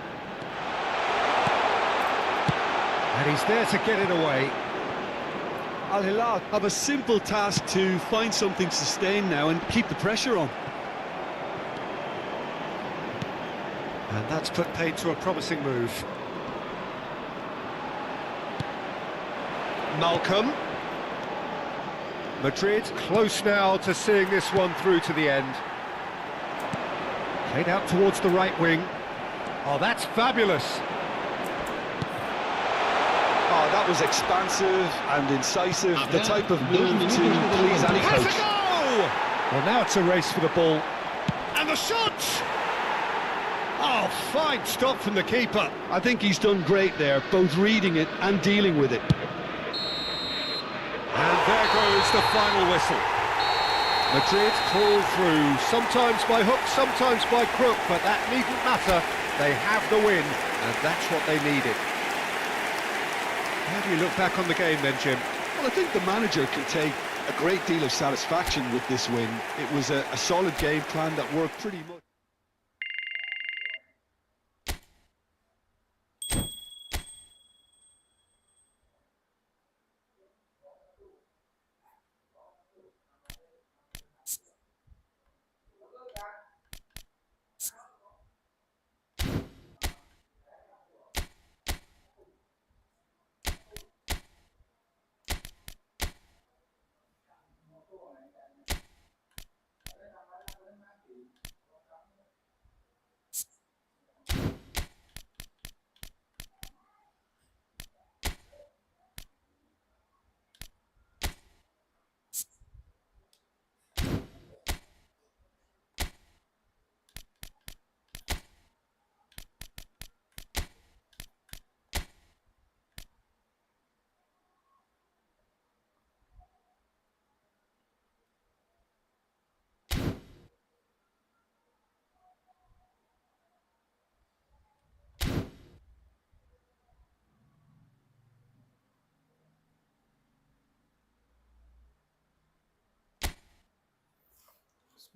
And he's there to get it away. Al Hilal have a simple task to find something sustained now and keep the pressure on. And that's put paid to a promising move. Malcolm. Madrid close now to seeing this one through to the end. Played out towards the right wing. Oh, that's fabulous. Oh, that was expansive and incisive, the type of move to please any Has coach. a goal! Well, now it's a race for the ball. And the shot! Oh, fine stop from the keeper. I think he's done great there, both reading it and dealing with it. And there goes the final whistle. Madrid crawl through, sometimes by hook, sometimes by crook, but that needn't matter. They have the win, and that's what they needed. How do you look back on the game then, Jim? Well, I think the manager can take a great deal of satisfaction with this win. It was a solid game plan that worked pretty much.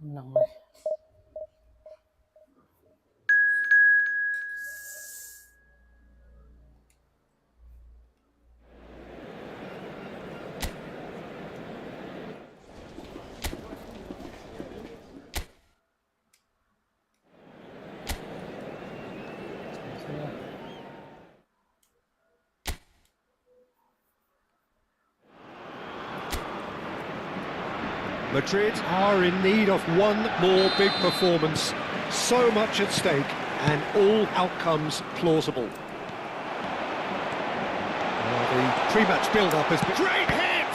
Menang nih. Madrid are in need of one more big performance. So much at stake and all outcomes plausible. Well, the pre-match build-up has been... Great hit!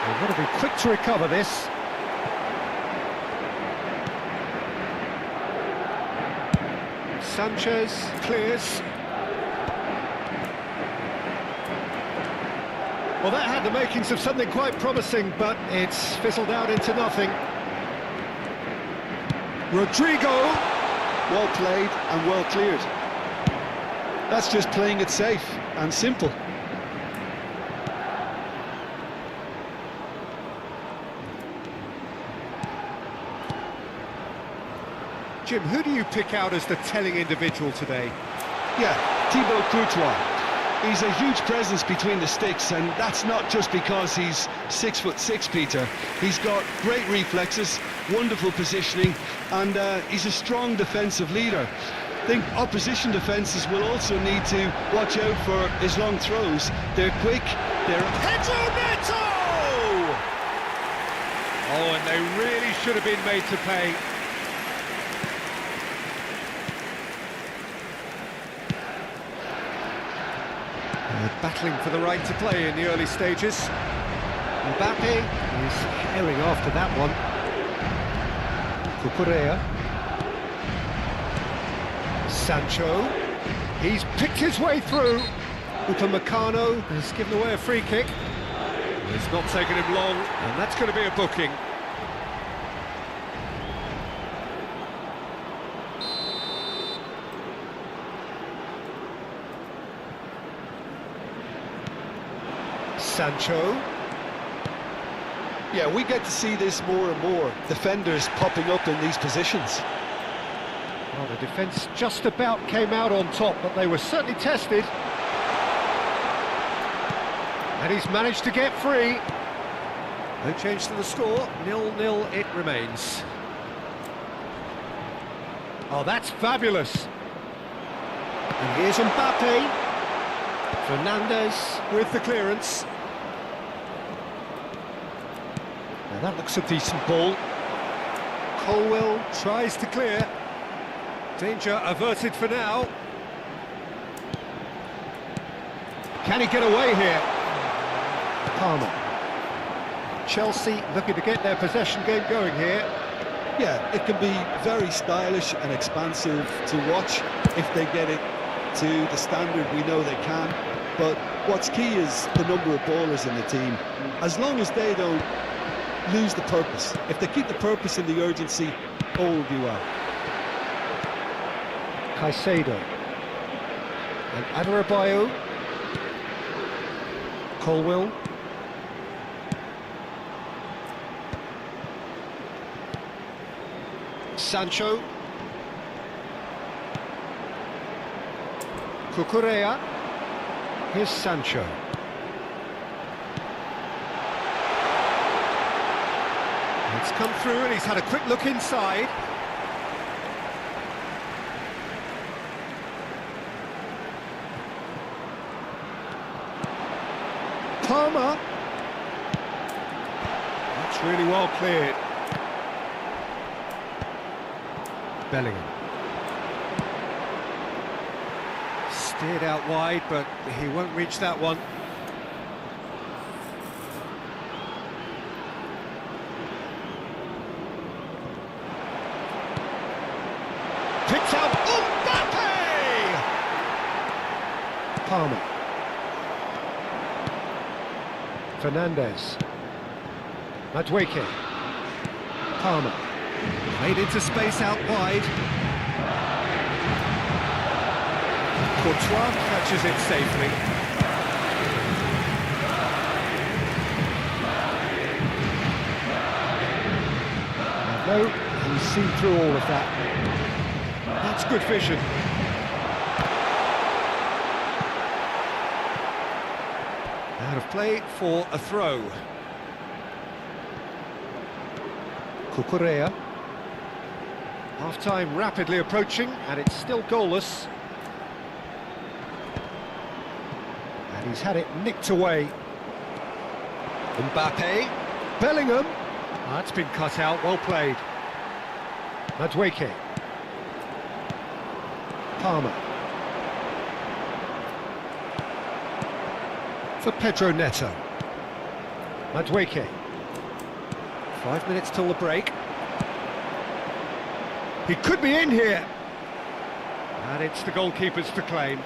They've got to be quick to recover this. Sanchez clears. Well, that had the makings of something quite promising, but it's fizzled out into nothing. Rodrigo. Well played and well cleared. That's just playing it safe and simple. Jim, who do you pick out as the telling individual today? Yeah, Thibaut Courtois. He's a huge presence between the sticks, and that's not just because he's 6'6", Peter. He's got great reflexes, wonderful positioning, and he's a strong defensive leader. I think opposition defences will also need to watch out for his long throws. They're quick, they're... Pedro Neto! Oh, and they really should have been made to pay. Battling for the right to play in the early stages. Mbappe is herring after that one. Cucurella. Sancho. He's picked his way through. Upamecano has given away a free kick. It's not taken him long, and that's going to be a booking. Sancho. Yeah, we get to see this more and more. Defenders popping up in these positions. Well, the defence just about came out on top, but they were certainly tested. And he's managed to get free. No change to the score, 0-0 it remains. Oh, that's fabulous. And here's Mbappe. Fernandez with the clearance. Now that looks a decent ball. Colwell tries to clear. Danger averted for now. Can he get away here? Palmer. Chelsea looking to get their possession game going here. Yeah, it can be very stylish and expansive to watch if they get it to the standard we know they can. But what's key is the number of ballers in the team. As long as they don't lose the purpose, if they keep the purpose and the urgency, all will be well. Caicedo. And Adarabioyo. Colwell. Sancho. Cucurella. Here's Sancho. It's come through and he's had a quick look inside. Palmer. That's really well cleared. Bellingham. Steered out wide, but he won't reach that one. Picked out Mbappe! Palmer. Fernandez. Madueke. Palmer. Played into space out wide. Courtois catches it safely. No, he's seen through all of that. That's good vision. Out of play for a throw. Cucurella. Half-time rapidly approaching, and it's still goalless. And he's had it nicked away. Mbappe. Bellingham. That's been cut out, well played. Madueke. Palmer. For Pedro Neto. Madueke. 5 minutes till the break. He could be in here. And it's the goalkeepers to claim.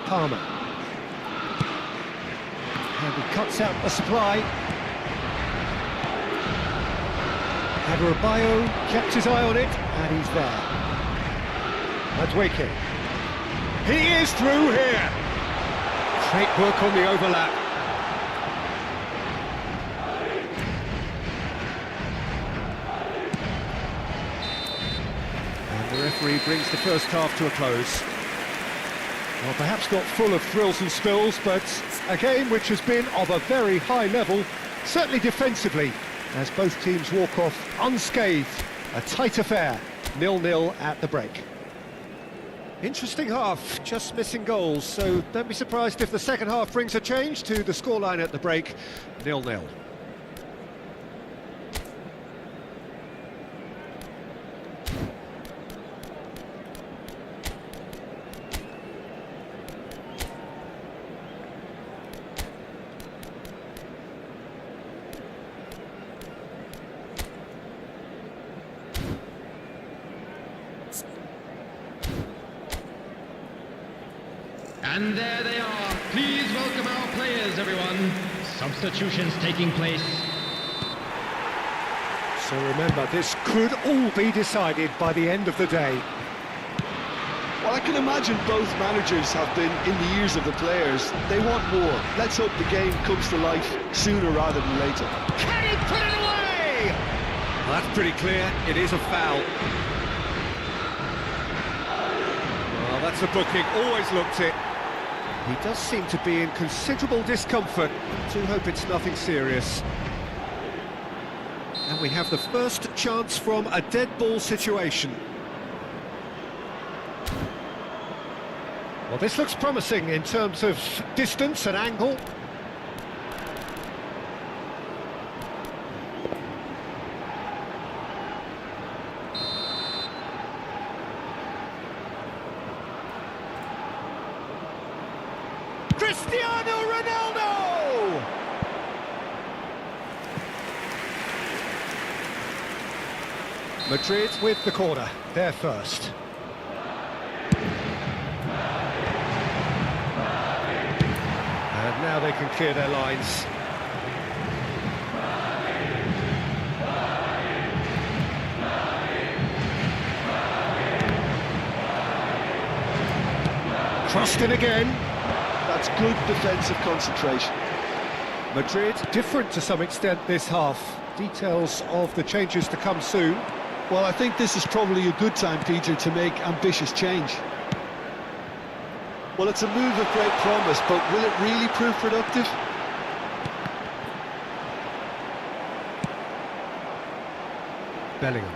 Palmer. And he cuts out the supply. Adebayo kept his eye on it, and he's there. Madueke. He is through here. Great work on the overlap. And the referee brings the first half to a close. Well, perhaps not full of thrills and spills, but a game which has been of a very high level, certainly defensively, as both teams walk off unscathed. A tight affair, 0-0 at the break. Interesting half, just missing goals, so don't be surprised if the second half brings a change to the scoreline at the break, 0-0. And there they are. Please welcome our players, everyone. Substitutions taking place. So remember, this could all be decided by the end of the day. Well, I can imagine both managers have been in the ears of the players. They want more. Let's hope the game comes to life sooner rather than later. Can he put it away? Well, that's pretty clear. It is a foul. Well, that's a booking. Always looked it. He does seem to be in considerable discomfort. I do hope it's nothing serious. And we have the first chance from a dead ball situation. Well, this looks promising in terms of distance and angle. Cristiano Ronaldo! Madrid with the corner, they're first. And now they can clear their lines. Crossed in again. That's good defensive concentration. Madrid different to some extent this half. Details of the changes to come soon. Well, I think this is probably a good time, Peter, to make ambitious change. Well, it's a move of great promise, but will it really prove productive? Bellingham.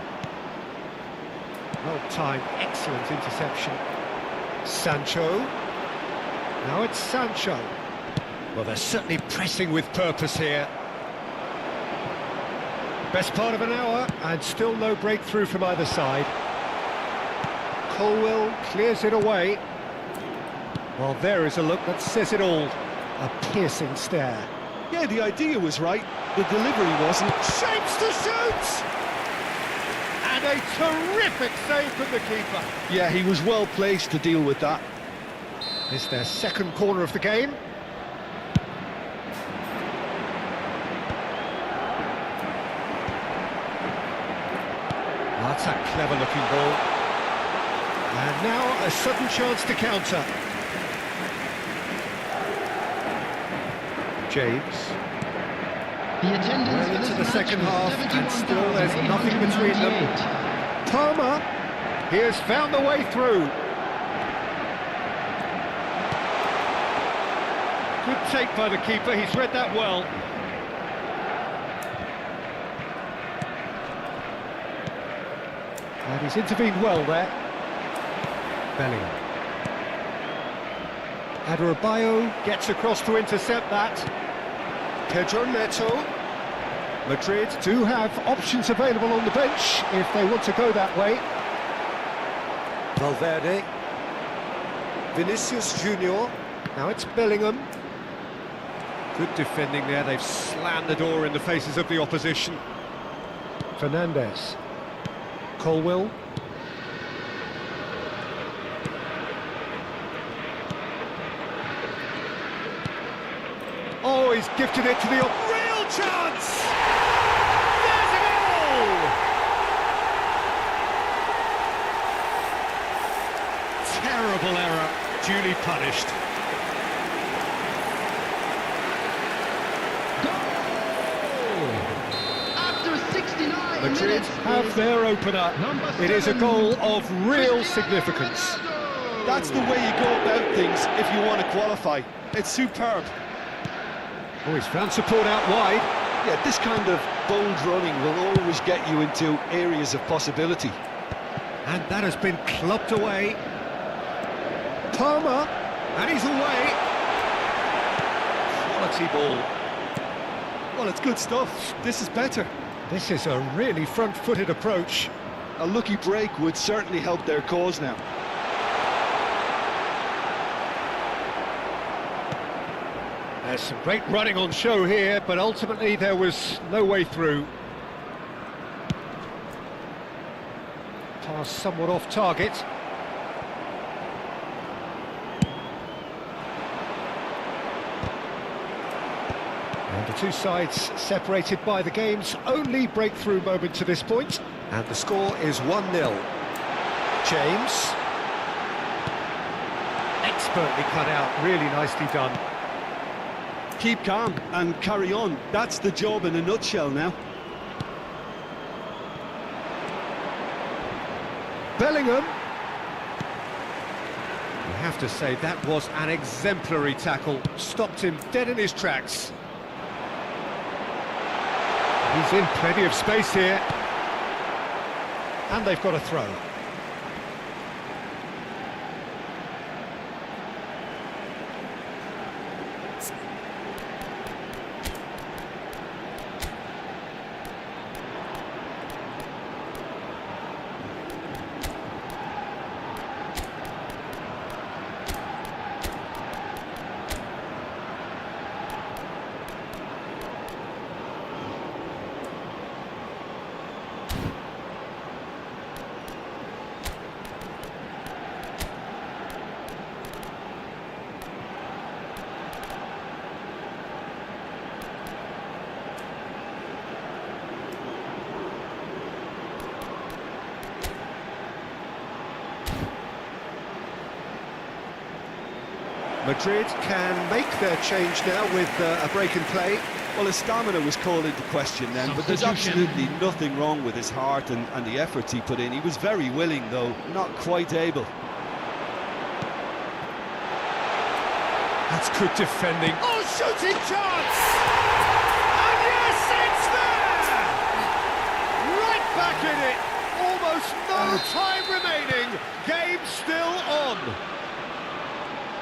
Well-timed, excellent interception. Sancho. Now it's Sancho. Well, they're certainly pressing with purpose here. Best part of an hour, and still no breakthrough from either side. Colwell clears it away. Well, there is a look that says it all. A piercing stare. Yeah, the idea was right. The delivery wasn't. Shapes to shoot! And a terrific save from the keeper. Yeah, he was well placed to deal with that. It's their second corner of the game. That's a clever-looking ball. And now a sudden chance to counter. James. The attendance Well for into this the match second was half, and still there's nothing between them. 71,898. Palmer, he has found the way through. Good take by the keeper, he's read that well. And he's intervened well there. Bellingham. Adebayo gets across to intercept that. Pedro Neto. Madrid do have options available on the bench if they want to go that way. Valverde. Vinicius Junior. Now it's Bellingham. Good defending there, they've slammed the door in the faces of the opposition. Fernandes. Colwell. he's gifted it to the real chance! There's a goal! Terrible error, duly punished. After 69 Madrid minutes have is their opener. number It is a 7, goal of real significance. That's the way you go about things if you want to qualify. It's superb. Oh, he's found support out wide. Yeah, this kind of bold running will always get you into areas of possibility. And that has been clubbed away. Palmer, and he's away. Quality ball. Well, it's good stuff. This is better. This is a really front-footed approach. A lucky break would certainly help their cause now. There's some great running on show here, but ultimately there was no way through. Pass somewhat off target. And the two sides separated by the game's only breakthrough moment to this point. And the score is 1-0. James. Expertly cut out, really nicely done. Keep calm and carry on. That's the job in a nutshell now. Bellingham. You have to say that was an exemplary tackle. Stopped him dead in his tracks. He's in plenty of space here. And they've got a throw. Madrid can make their change now with a break in play. Well, his stamina was called into question then, but there's Substitution. absolutely nothing wrong with his heart and the efforts he put in. He was very willing, though, not quite able. That's good defending. Oh, shooting chance! And yes, it's there! Right back in it. Almost no time remaining. Game still on.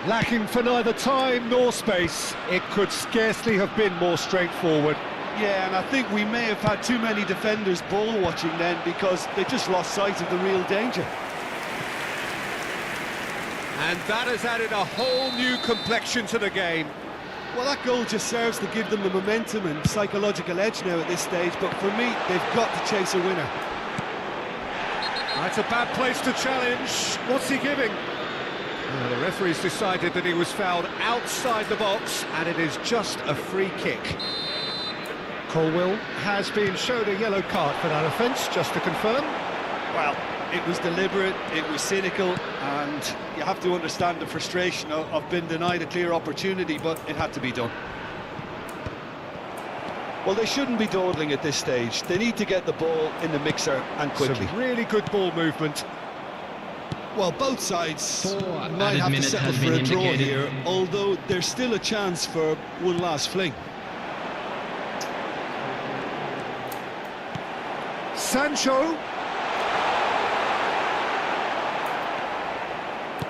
Lacking for neither time nor space. It could scarcely have been more straightforward. Yeah, and I think we may have had too many defenders ball watching then because they just lost sight of the real danger. And that has added a whole new complexion to the game. Well, that goal just serves to give them the momentum and psychological edge now at this stage, but for me, they've got to chase a winner. That's a bad place to challenge. What's he giving? The referee's decided that he was fouled outside the box, and it is just a free kick. Colwill has been shown a yellow card for that offence, just to confirm. Well, it was deliberate, it was cynical, and you have to understand the frustration of being denied a clear opportunity, but it had to be done. Well, they shouldn't be dawdling at this stage. They need to get the ball in the mixer and quickly. Some really good ball movement. Well, both sides 4 might added have to minutes settle has for been a draw indicated. here, although there's still a chance for one last fling. Sancho.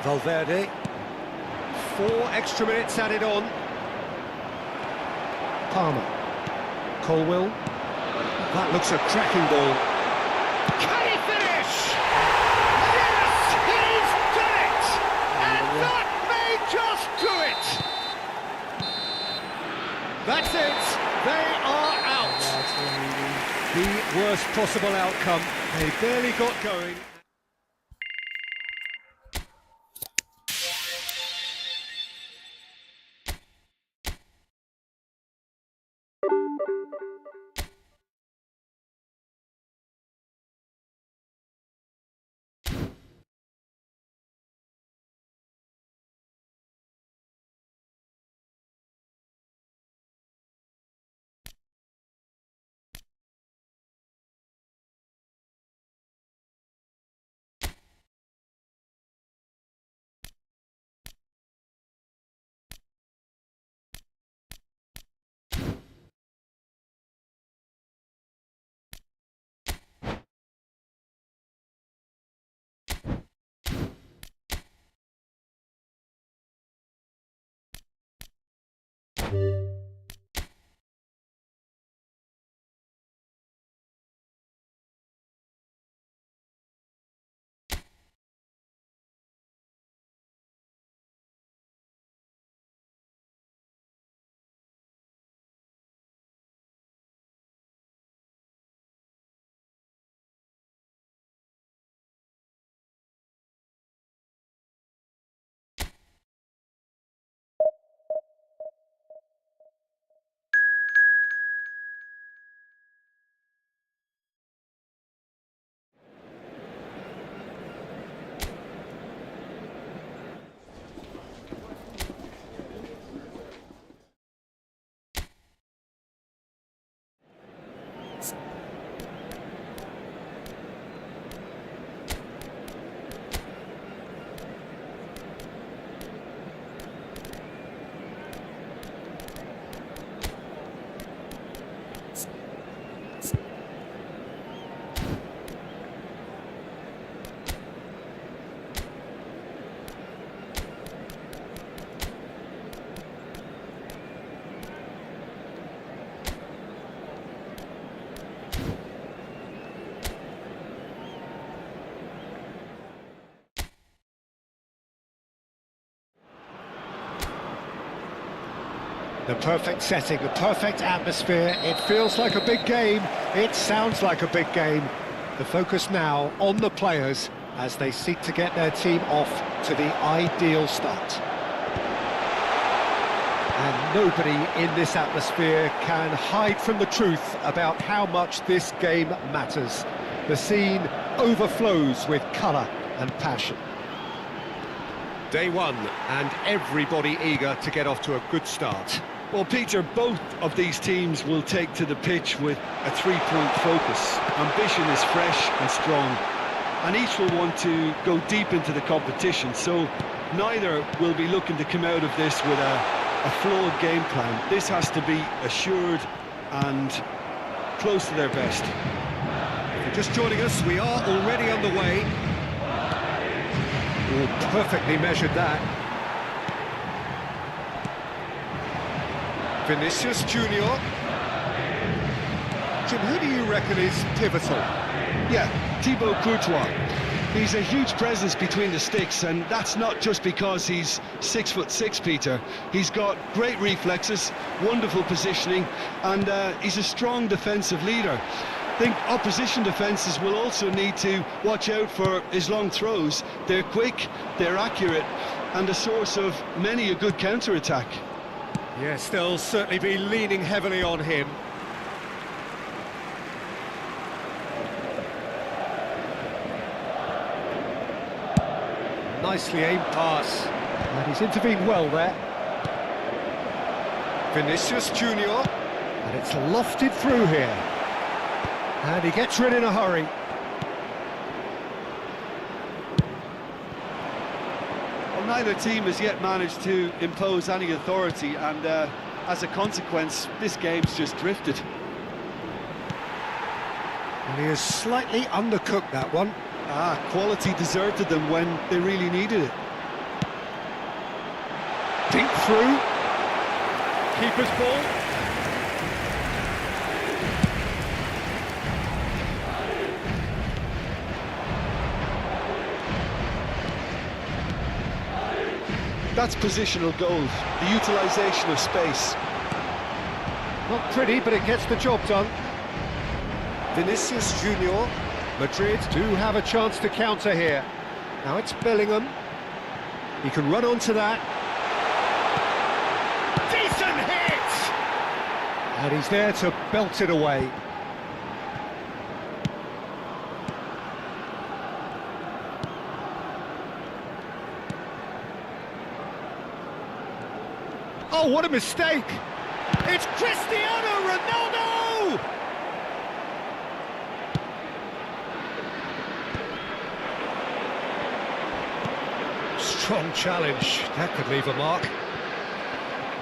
Valverde. 4 extra minutes added on. Palmer. Colwill. That looks a cracking ball. Can he finish? Yes, he's done it! And that may just do it! That's it! They are out! The worst possible outcome. They barely got going. The perfect setting, the perfect atmosphere. It feels like a big game. It sounds like a big game. The focus now on the players as they seek to get their team off to the ideal start. And nobody in this atmosphere can hide from the truth about how much this game matters. The scene overflows with colour and passion. Day one, and everybody eager to get off to a good start. Well, Peter, both of these teams will take to the pitch with a three-point focus. Ambition is fresh and strong, and each will want to go deep into the competition, so neither will be looking to come out of this with a flawed game plan. This has to be assured and close to their best. If you're just joining us, we are already on the way. Oh, perfectly measured that. Vinicius Junior. Jim, who do you reckon is pivotal? Yeah, Thibaut Courtois. He's a huge presence between the sticks, and that's not just because he's 6'6", Peter. He's got great reflexes, wonderful positioning, and he's a strong defensive leader. I think opposition defences will also need to watch out for his long throws. They're quick, they're accurate, and a source of many a good counter-attack. Yes, they'll certainly be leaning heavily on him. Nicely aimed pass. And he's intervened well there. Vinicius Junior. And it's lofted through here. And he gets rid in a hurry. Well, neither team has yet managed to impose any authority, and as a consequence, this game's just drifted. And he has slightly undercooked that one. Quality deserted them when they really needed it. Deep through. Keeper's ball. That's positional goal, the utilisation of space. Not pretty, but it gets the job done. Vinicius Junior. Madrid do have a chance to counter here. Now it's Bellingham. He can run onto that. Decent hit! And he's there to belt it away. Oh, what a mistake! It's Cristiano Ronaldo! Strong challenge. That could leave a mark.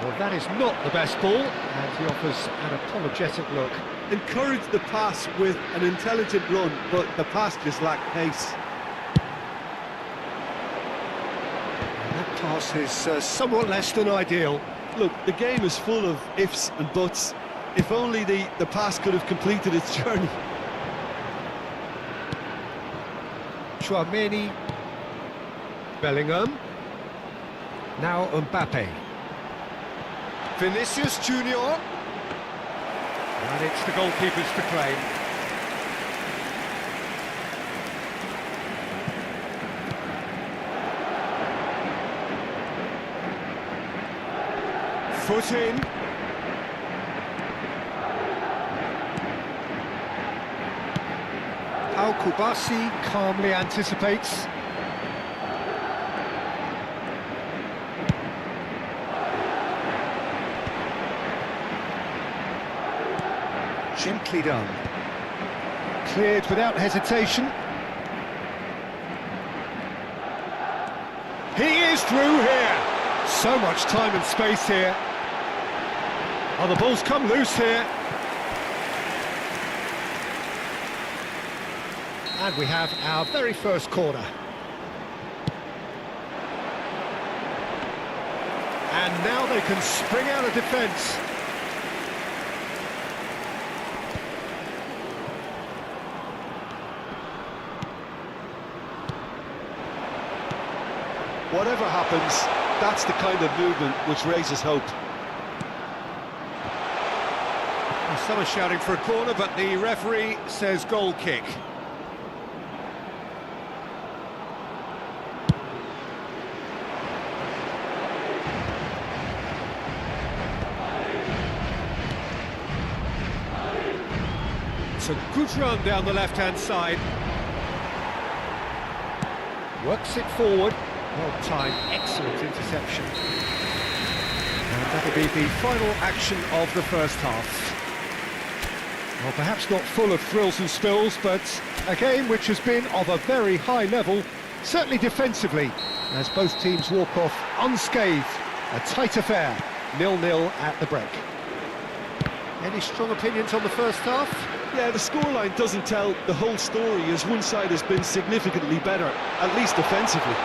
Well, that is not the best ball, and he offers an apologetic look. Encouraged the pass with an intelligent run, but the pass just lacked pace. And that pass is somewhat less than ideal. Look, the game is full of ifs and buts. If only the pass could have completed its journey. Chouameni. Bellingham. Now Mbappe. Vinicius Junior. And it's the goalkeepers to claim. Foot in. Al-Kubasi calmly anticipates. Gently done. Cleared without hesitation. He is through here. So much time and space here. Oh, the ball's come loose here. And we have our very first corner. And now they can spring out of defence. Whatever happens, that's the kind of movement which raises hope. Well, some are shouting for a corner, but the referee says goal kick. It's a good run down the left-hand side. Works it forward. Well timed, excellent interception. And that'll be the final action of the first half. Well, perhaps not full of thrills and spills, but a game which has been of a very high level, certainly defensively, as both teams walk off unscathed. A tight affair, 0-0 at the break. Any strong opinions on the first half? Yeah, the scoreline doesn't tell the whole story, as one side has been significantly better, at least defensively.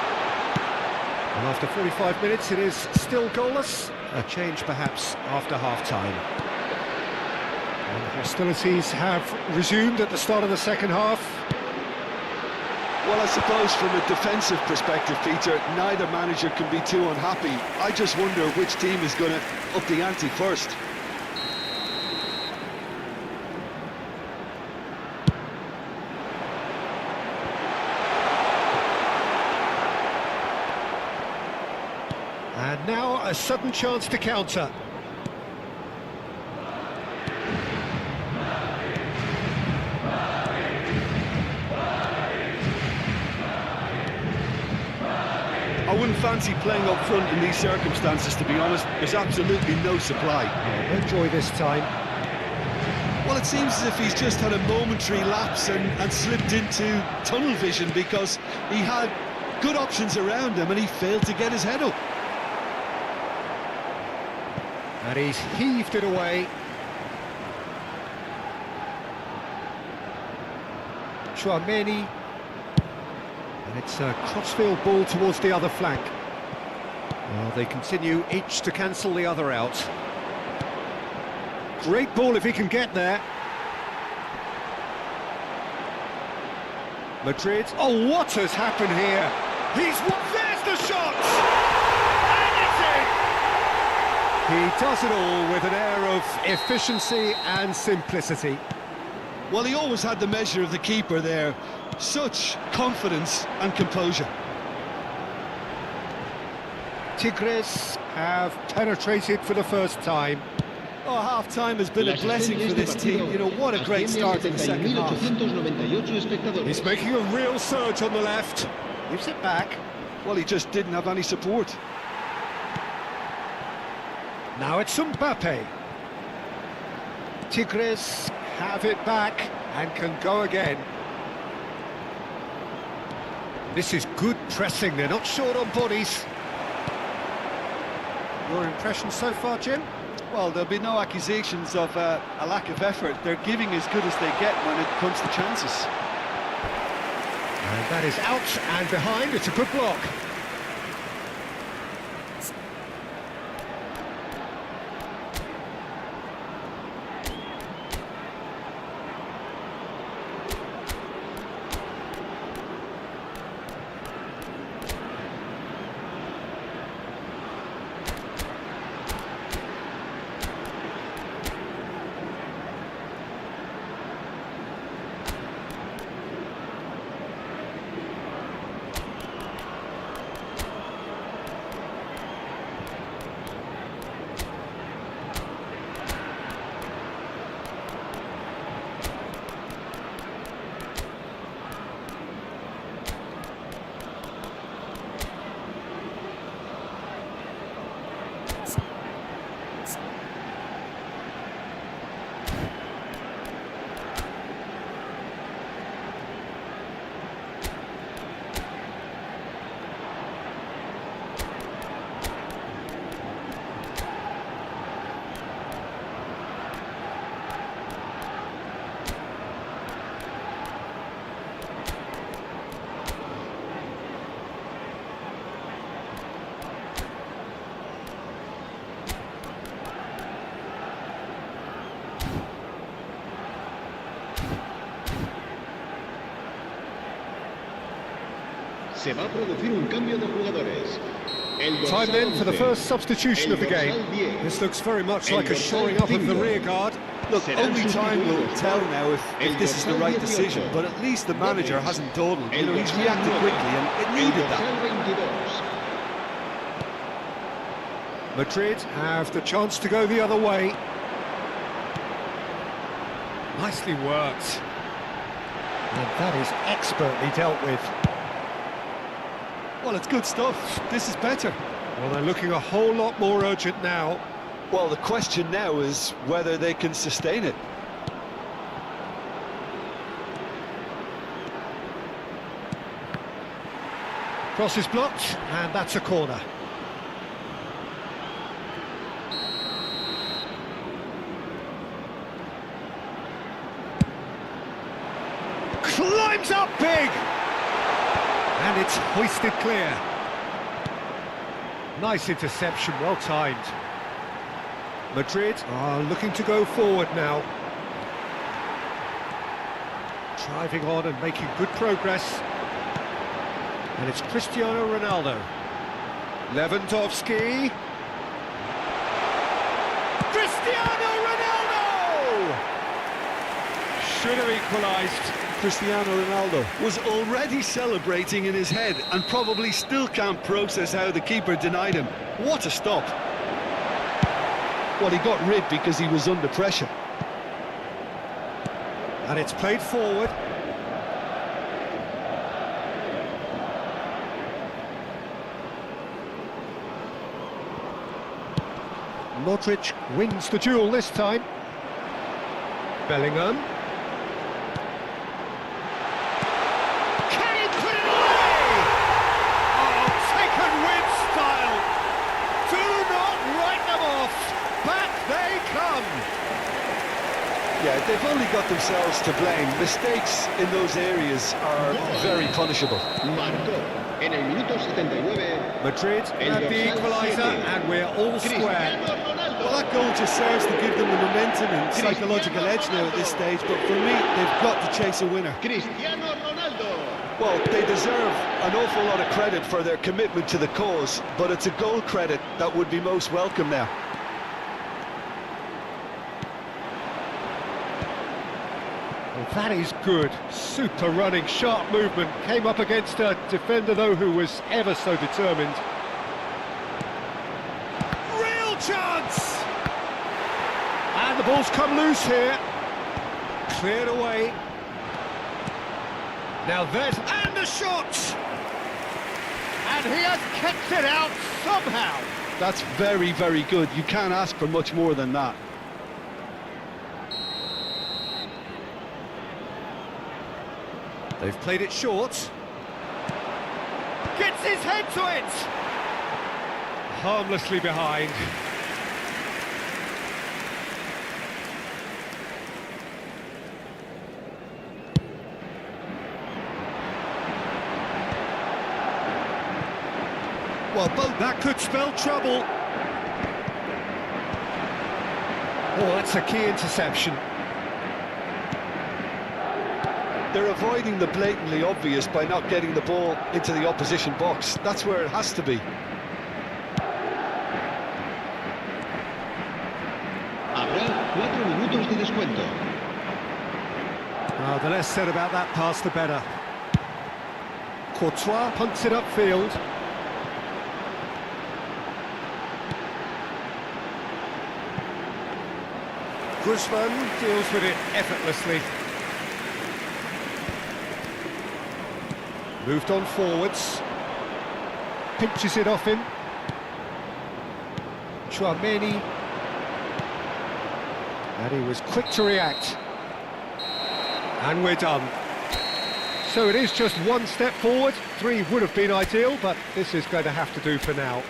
And after 45 minutes, it is still goalless. A change, perhaps, after half-time. And hostilities have resumed at the start of the second half. Well, I suppose from a defensive perspective, Peter, neither manager can be too unhappy. I just wonder which team is going to up the ante first. And now a sudden chance to counter. I wouldn't fancy playing up front in these circumstances, to be honest. There's absolutely no supply. No joy this time. Well, it seems as if he's just had a momentary lapse and slipped into tunnel vision, because he had good options around him and he failed to get his head up. And he's heaved it away. Chouameni. And it's a crossfield ball towards the other flank. Well, they continue each to cancel the other out. Great ball if he can get there. Madrid. Oh, what has happened here? There's the shot! And it's in! He does it all with an air of efficiency and simplicity. Well, he always had the measure of the keeper there. Such confidence and composure. Tigres have penetrated for the first time. Oh, half-time has been a blessing for this team. You know, what a great start to the second half. He's making a real surge on the left. Gives it back. Well, he just didn't have any support. Now it's Mbappe. Tigres have it back and can go again. This is good pressing, they're not short on bodies. Your impression so far, Jim? Well, there'll be no accusations of a lack of effort. They're giving as good as they get when it comes to chances. And that is out and behind, it's a good block. Se va a producir un cambio de jugadores. El Time dorsal then for the 11, first substitution el of the game. dorsal 10, This looks very much el like a dorsal shoring up of the 5. rear guard. Look, Serán only time will sustituidos tell por now if this is the el right dorsal decision, 18, but at least the manager López, hasn't dawdled. You el know, he's dorsal reacted 9, quickly and it el needed dorsal that. 22. Madrid have the chance to go the other way. Nicely worked. And that is expertly dealt with. Well, it's good stuff. This is better. Well, they're looking a whole lot more urgent now. Well, the question now is whether they can sustain it. Cross is blocked, and that's a corner. Climbs up big! And it's hoisted clear. Nice interception, well timed. Madrid are looking to go forward now. Driving on and making good progress. And it's Cristiano Ronaldo. Lewandowski. Cristiano Ronaldo! Should have equalised. Cristiano Ronaldo was already celebrating in his head and probably still can't process how the keeper denied him. What a stop! Well, he got rid because he was under pressure. And it's played forward. Modric wins the duel this time. Bellingham. Can he put it away? Oh, taken with style. Do not write them off. Back they come. Yeah, they've only got themselves to blame. Mistakes in those areas are very punishable. Marcó en el minuto 79. Madrid have the equaliser and we're all square. Cristiano Ronaldo. Well, that goal just serves to give them the momentum and psychological edge now at this stage, but for me, they've got to chase a winner. Cristiano Ronaldo. Well, they deserve an awful lot of credit for their commitment to the cause, but it's a goal credit that would be most welcome now. Well, that is good. Super running, sharp movement. Came up against a defender, though, who was ever so determined. Real chance! And the ball's come loose here. Cleared away. Now there's... And the shot! And he has kept it out somehow. That's very, very good. You can't ask for much more than that. They've played it short. Gets his head to it! Harmlessly behind. Well, that could spell trouble. Oh, that's a key interception. They're avoiding the blatantly obvious by not getting the ball into the opposition box. That's where it has to be. Habrá 4 minutos de descuento. The less said about that pass, the better. Courtois punts it upfield. Griezmann deals with it effortlessly. Moved on forwards. Pinches it off him. Chouameni. And he was quick to react. And we're done. So it is just one step forward. 3 would have been ideal, but this is going to have to do for now.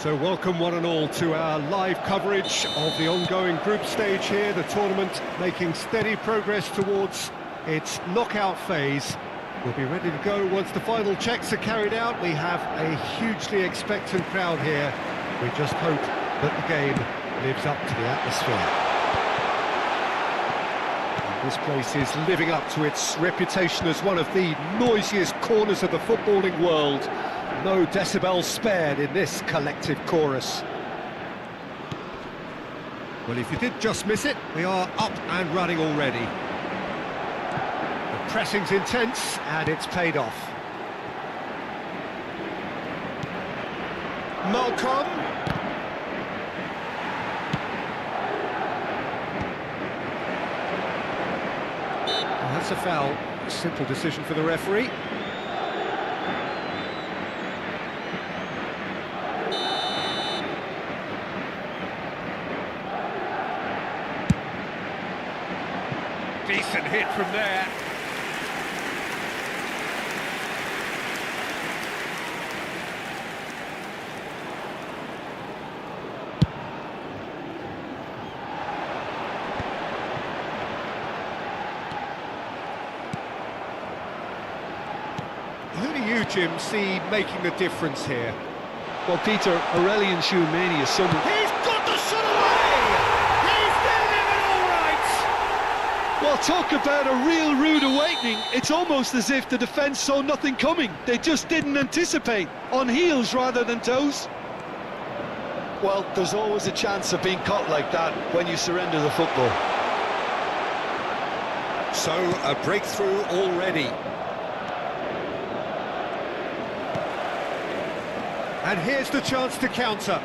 So welcome one and all to our live coverage of the ongoing group stage here, the tournament making steady progress towards its knockout phase. We'll be ready to go once the final checks are carried out. We have a hugely expectant crowd here. We just hope that the game lives up to the atmosphere. And this place is living up to its reputation as one of the noisiest corners of the footballing world. No decibels spared in this collective chorus. Well, if you did just miss it, we are up and running already. The pressing's intense, and it's paid off. Malcolm. Well, that's a foul. Simple decision for the referee. Decent hit from there. Who do you, Jim, see making the difference here? Well, Peter, Aurelian Tchouameni is someone... He's got the shot away! He's delivered all right! Well, talk about a real rude awakening. It's almost as if the defence saw nothing coming. They just didn't anticipate. On heels rather than toes. Well, there's always a chance of being caught like that when you surrender the football. So, a breakthrough already. And here's the chance to counter.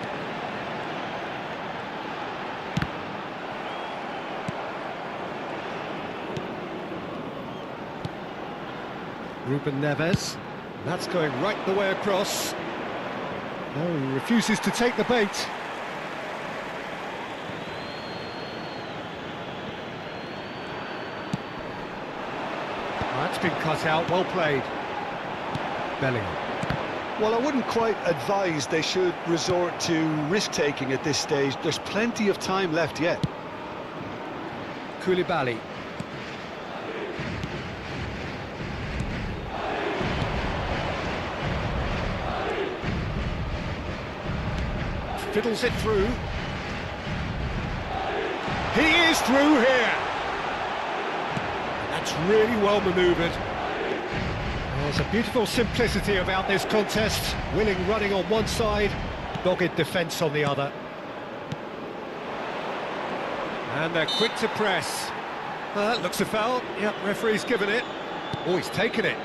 Ruben Neves. That's going right the way across. No, he refuses to take the bait. That's been cut out, well played. Bellingham. Well, I wouldn't quite advise they should resort to risk-taking at this stage. There's plenty of time left yet. Koulibaly. Fiddles it through. He is through here. That's really well manoeuvred. There's a beautiful simplicity about this contest. Willing running on one side, dogged defence on the other. And they're quick to press. That looks a foul. Yep, referee's given it. Oh, he's taken it.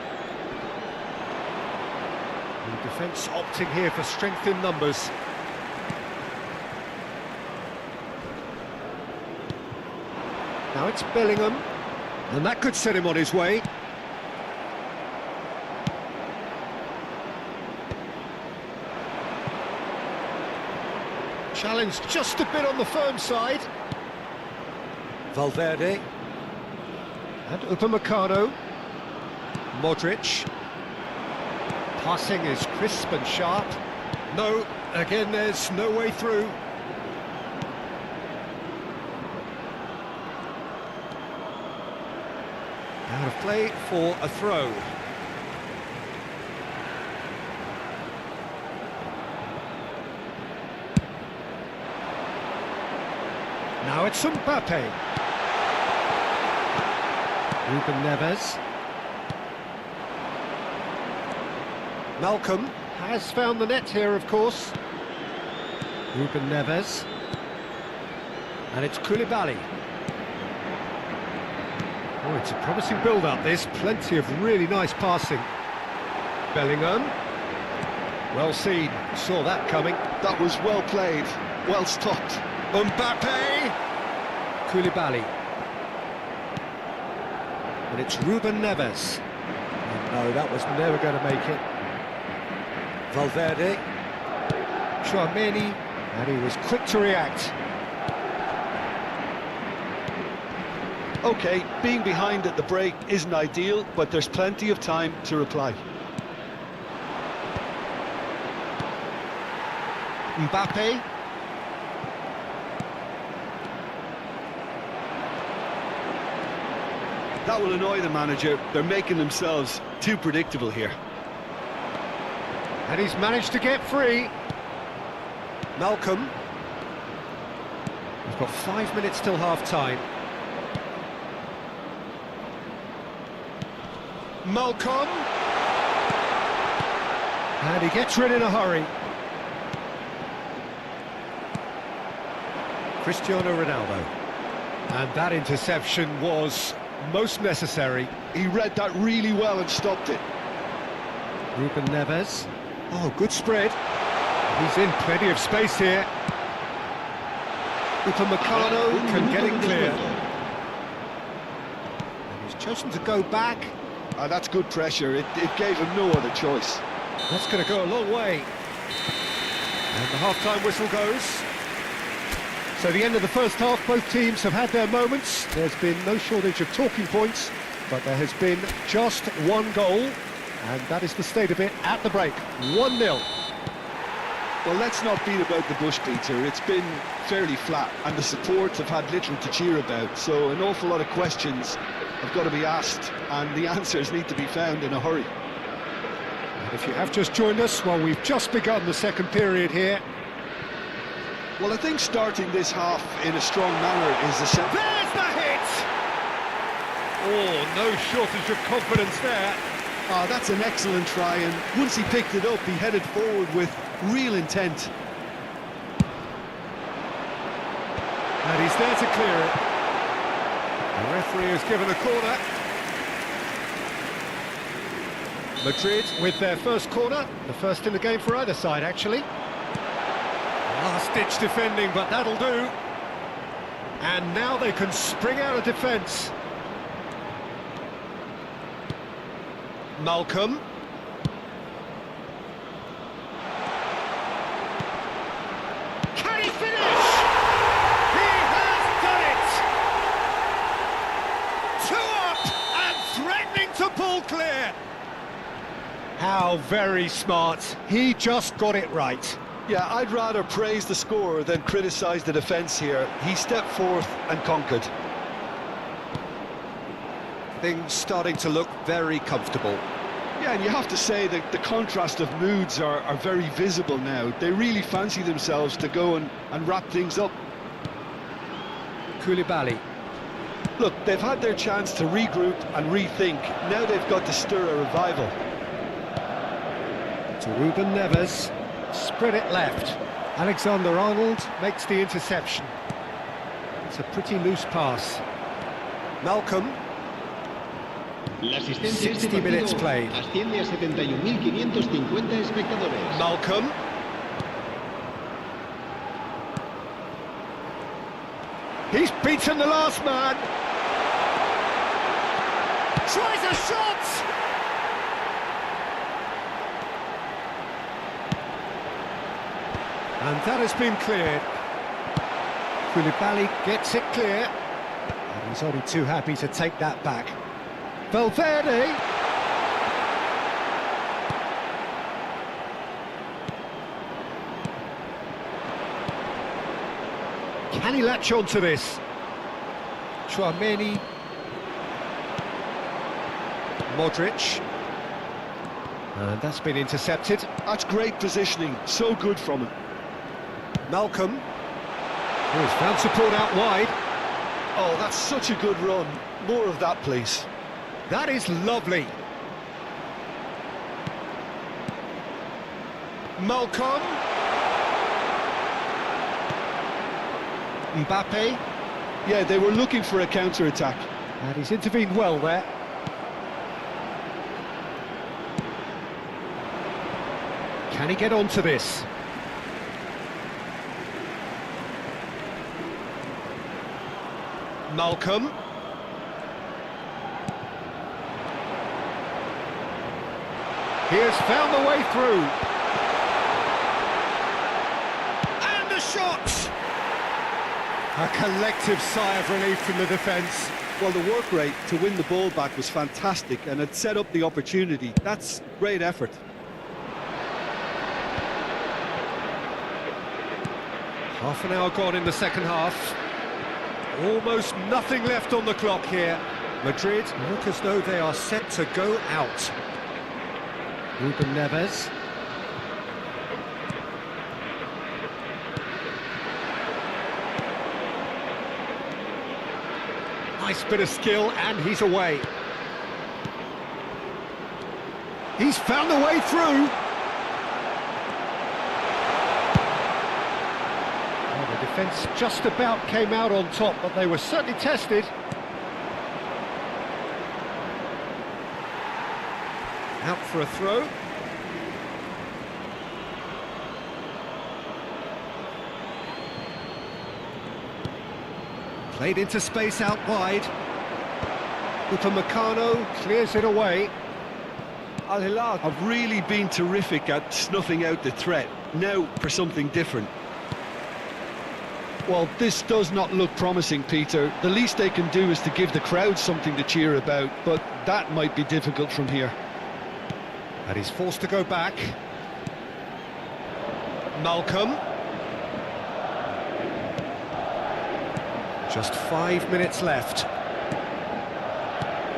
The defence opting here for strength in numbers. Now it's Bellingham, and that could set him on his way. Challenge just a bit on the firm side. Valverde. And Upamecano. Modric. Passing is crisp and sharp. No, again there's no way through. Out of play for a throw. Now it's Sampai. Ruben Neves. Malcolm has found the net here, of course. Ruben Neves. And it's Koulibaly. Oh, it's a promising build-up, this. Plenty of really nice passing. Bellingham. Well seen. Saw that coming. That was well played. Well stopped. Mbappe. Koulibaly. And it's Ruben Neves. And no, that was never going to make it. Valverde. Tchouameni. And he was quick to react. OK, being behind at the break isn't ideal, but there's plenty of time to reply. Mbappe. That will annoy the manager. They're making themselves too predictable here. And he's managed to get free. Malcolm. We've got 5 minutes till half-time. Malcolm. And he gets rid in a hurry. Cristiano Ronaldo. And that interception was most necessary. He read that really well and stopped it. Ruben Neves. Oh, good spread. He's in plenty of space here. Upamecano can get it clear. And he's chosen to go back. That's good pressure. It gave him no other choice. That's going to go a long way. And the half-time whistle goes. So the end of the first half, both teams have had their moments. There's been no shortage of talking points, but there has been just one goal, and that is the state of it at the break. 1-0. Well, let's not beat about the bush, Peter. It's been fairly flat, and the supports have had little to cheer about, so an awful lot of questions have got to be asked, and the answers need to be found in a hurry. And if you have just joined us, well, we've just begun the second period here. Well, I think starting this half in a strong manner is essential. There's the hit! Oh, no shortage of confidence there. Oh, that's an excellent try, and once he picked it up, he headed forward with real intent. And he's there to clear it. The referee has given a corner. Madrid with their first corner, the first in the game for either side, actually. Last-ditch defending, but that'll do. And now they can spring out of defence. Malcolm. Can he finish? He has done it! 2 up and threatening to pull clear. How very smart. He just got it right. Yeah, I'd rather praise the scorer than criticise the defence here. He stepped forth and conquered. Things starting to look very comfortable. Yeah, and you have to say that the contrast of moods are very visible now. They really fancy themselves to go and wrap things up. Koulibaly. Look, they've had their chance to regroup and rethink. Now they've got to stir a revival. To Ruben Neves. Spread it left. Alexander-Arnold makes the interception. It's a pretty loose pass. Malcolm. La asistencia a este 60 minutes partido played. asciende a 71.550 espectadores. Malcolm. He's beaten the last man. Tries a shot. And that has been cleared. Koulibaly gets it clear. And he's only too happy to take that back. Valverde. Can he latch on to this? Chouameni. Modric. And that's been intercepted. That's great positioning, so good from him. Malcolm. Oh, he's found support out wide. Oh, that's such a good run. More of that, please. That is lovely. Malcolm. Mbappe. Yeah, they were looking for a counter-attack. And he's intervened well there. Can he get onto this? Malcolm. He has found the way through. And a shot! A collective sigh of relief from the defence. Well, the work rate to win the ball back was fantastic, and it set up the opportunity. That's great effort. Half an hour gone in the second half. Almost nothing left on the clock here. Madrid look as though they are set to go out. Ruben Neves. Nice bit of skill, and he's away. He's found a way through. Well, the defence just about came out on top, but they were certainly tested. Out for a throw. Played into space out wide. Upamecano clears it away. Al Hilal have really been terrific at snuffing out the threat. Now for something different. Well, this does not look promising, Peter. The least they can do is to give the crowd something to cheer about, but that might be difficult from here. And he's forced to go back. Malcolm. Just 5 minutes left.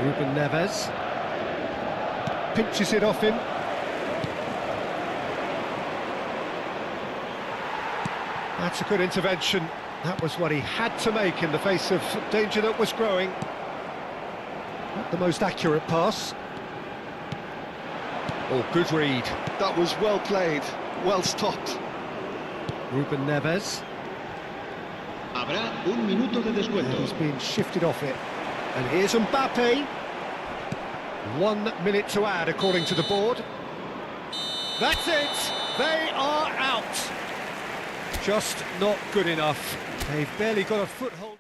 Ruben Neves. Pinches it off him. That's a good intervention. That was what he had to make in the face of danger that was growing. Not the most accurate pass. Oh, good read. That was well played, well stopped. Ruben Neves. Habrá un minuto de And he's descuento. been shifted off it. And here's Mbappe. 1 minute to add, according to the board. That's it! They are out! Just not good enough. They've barely got a foothold.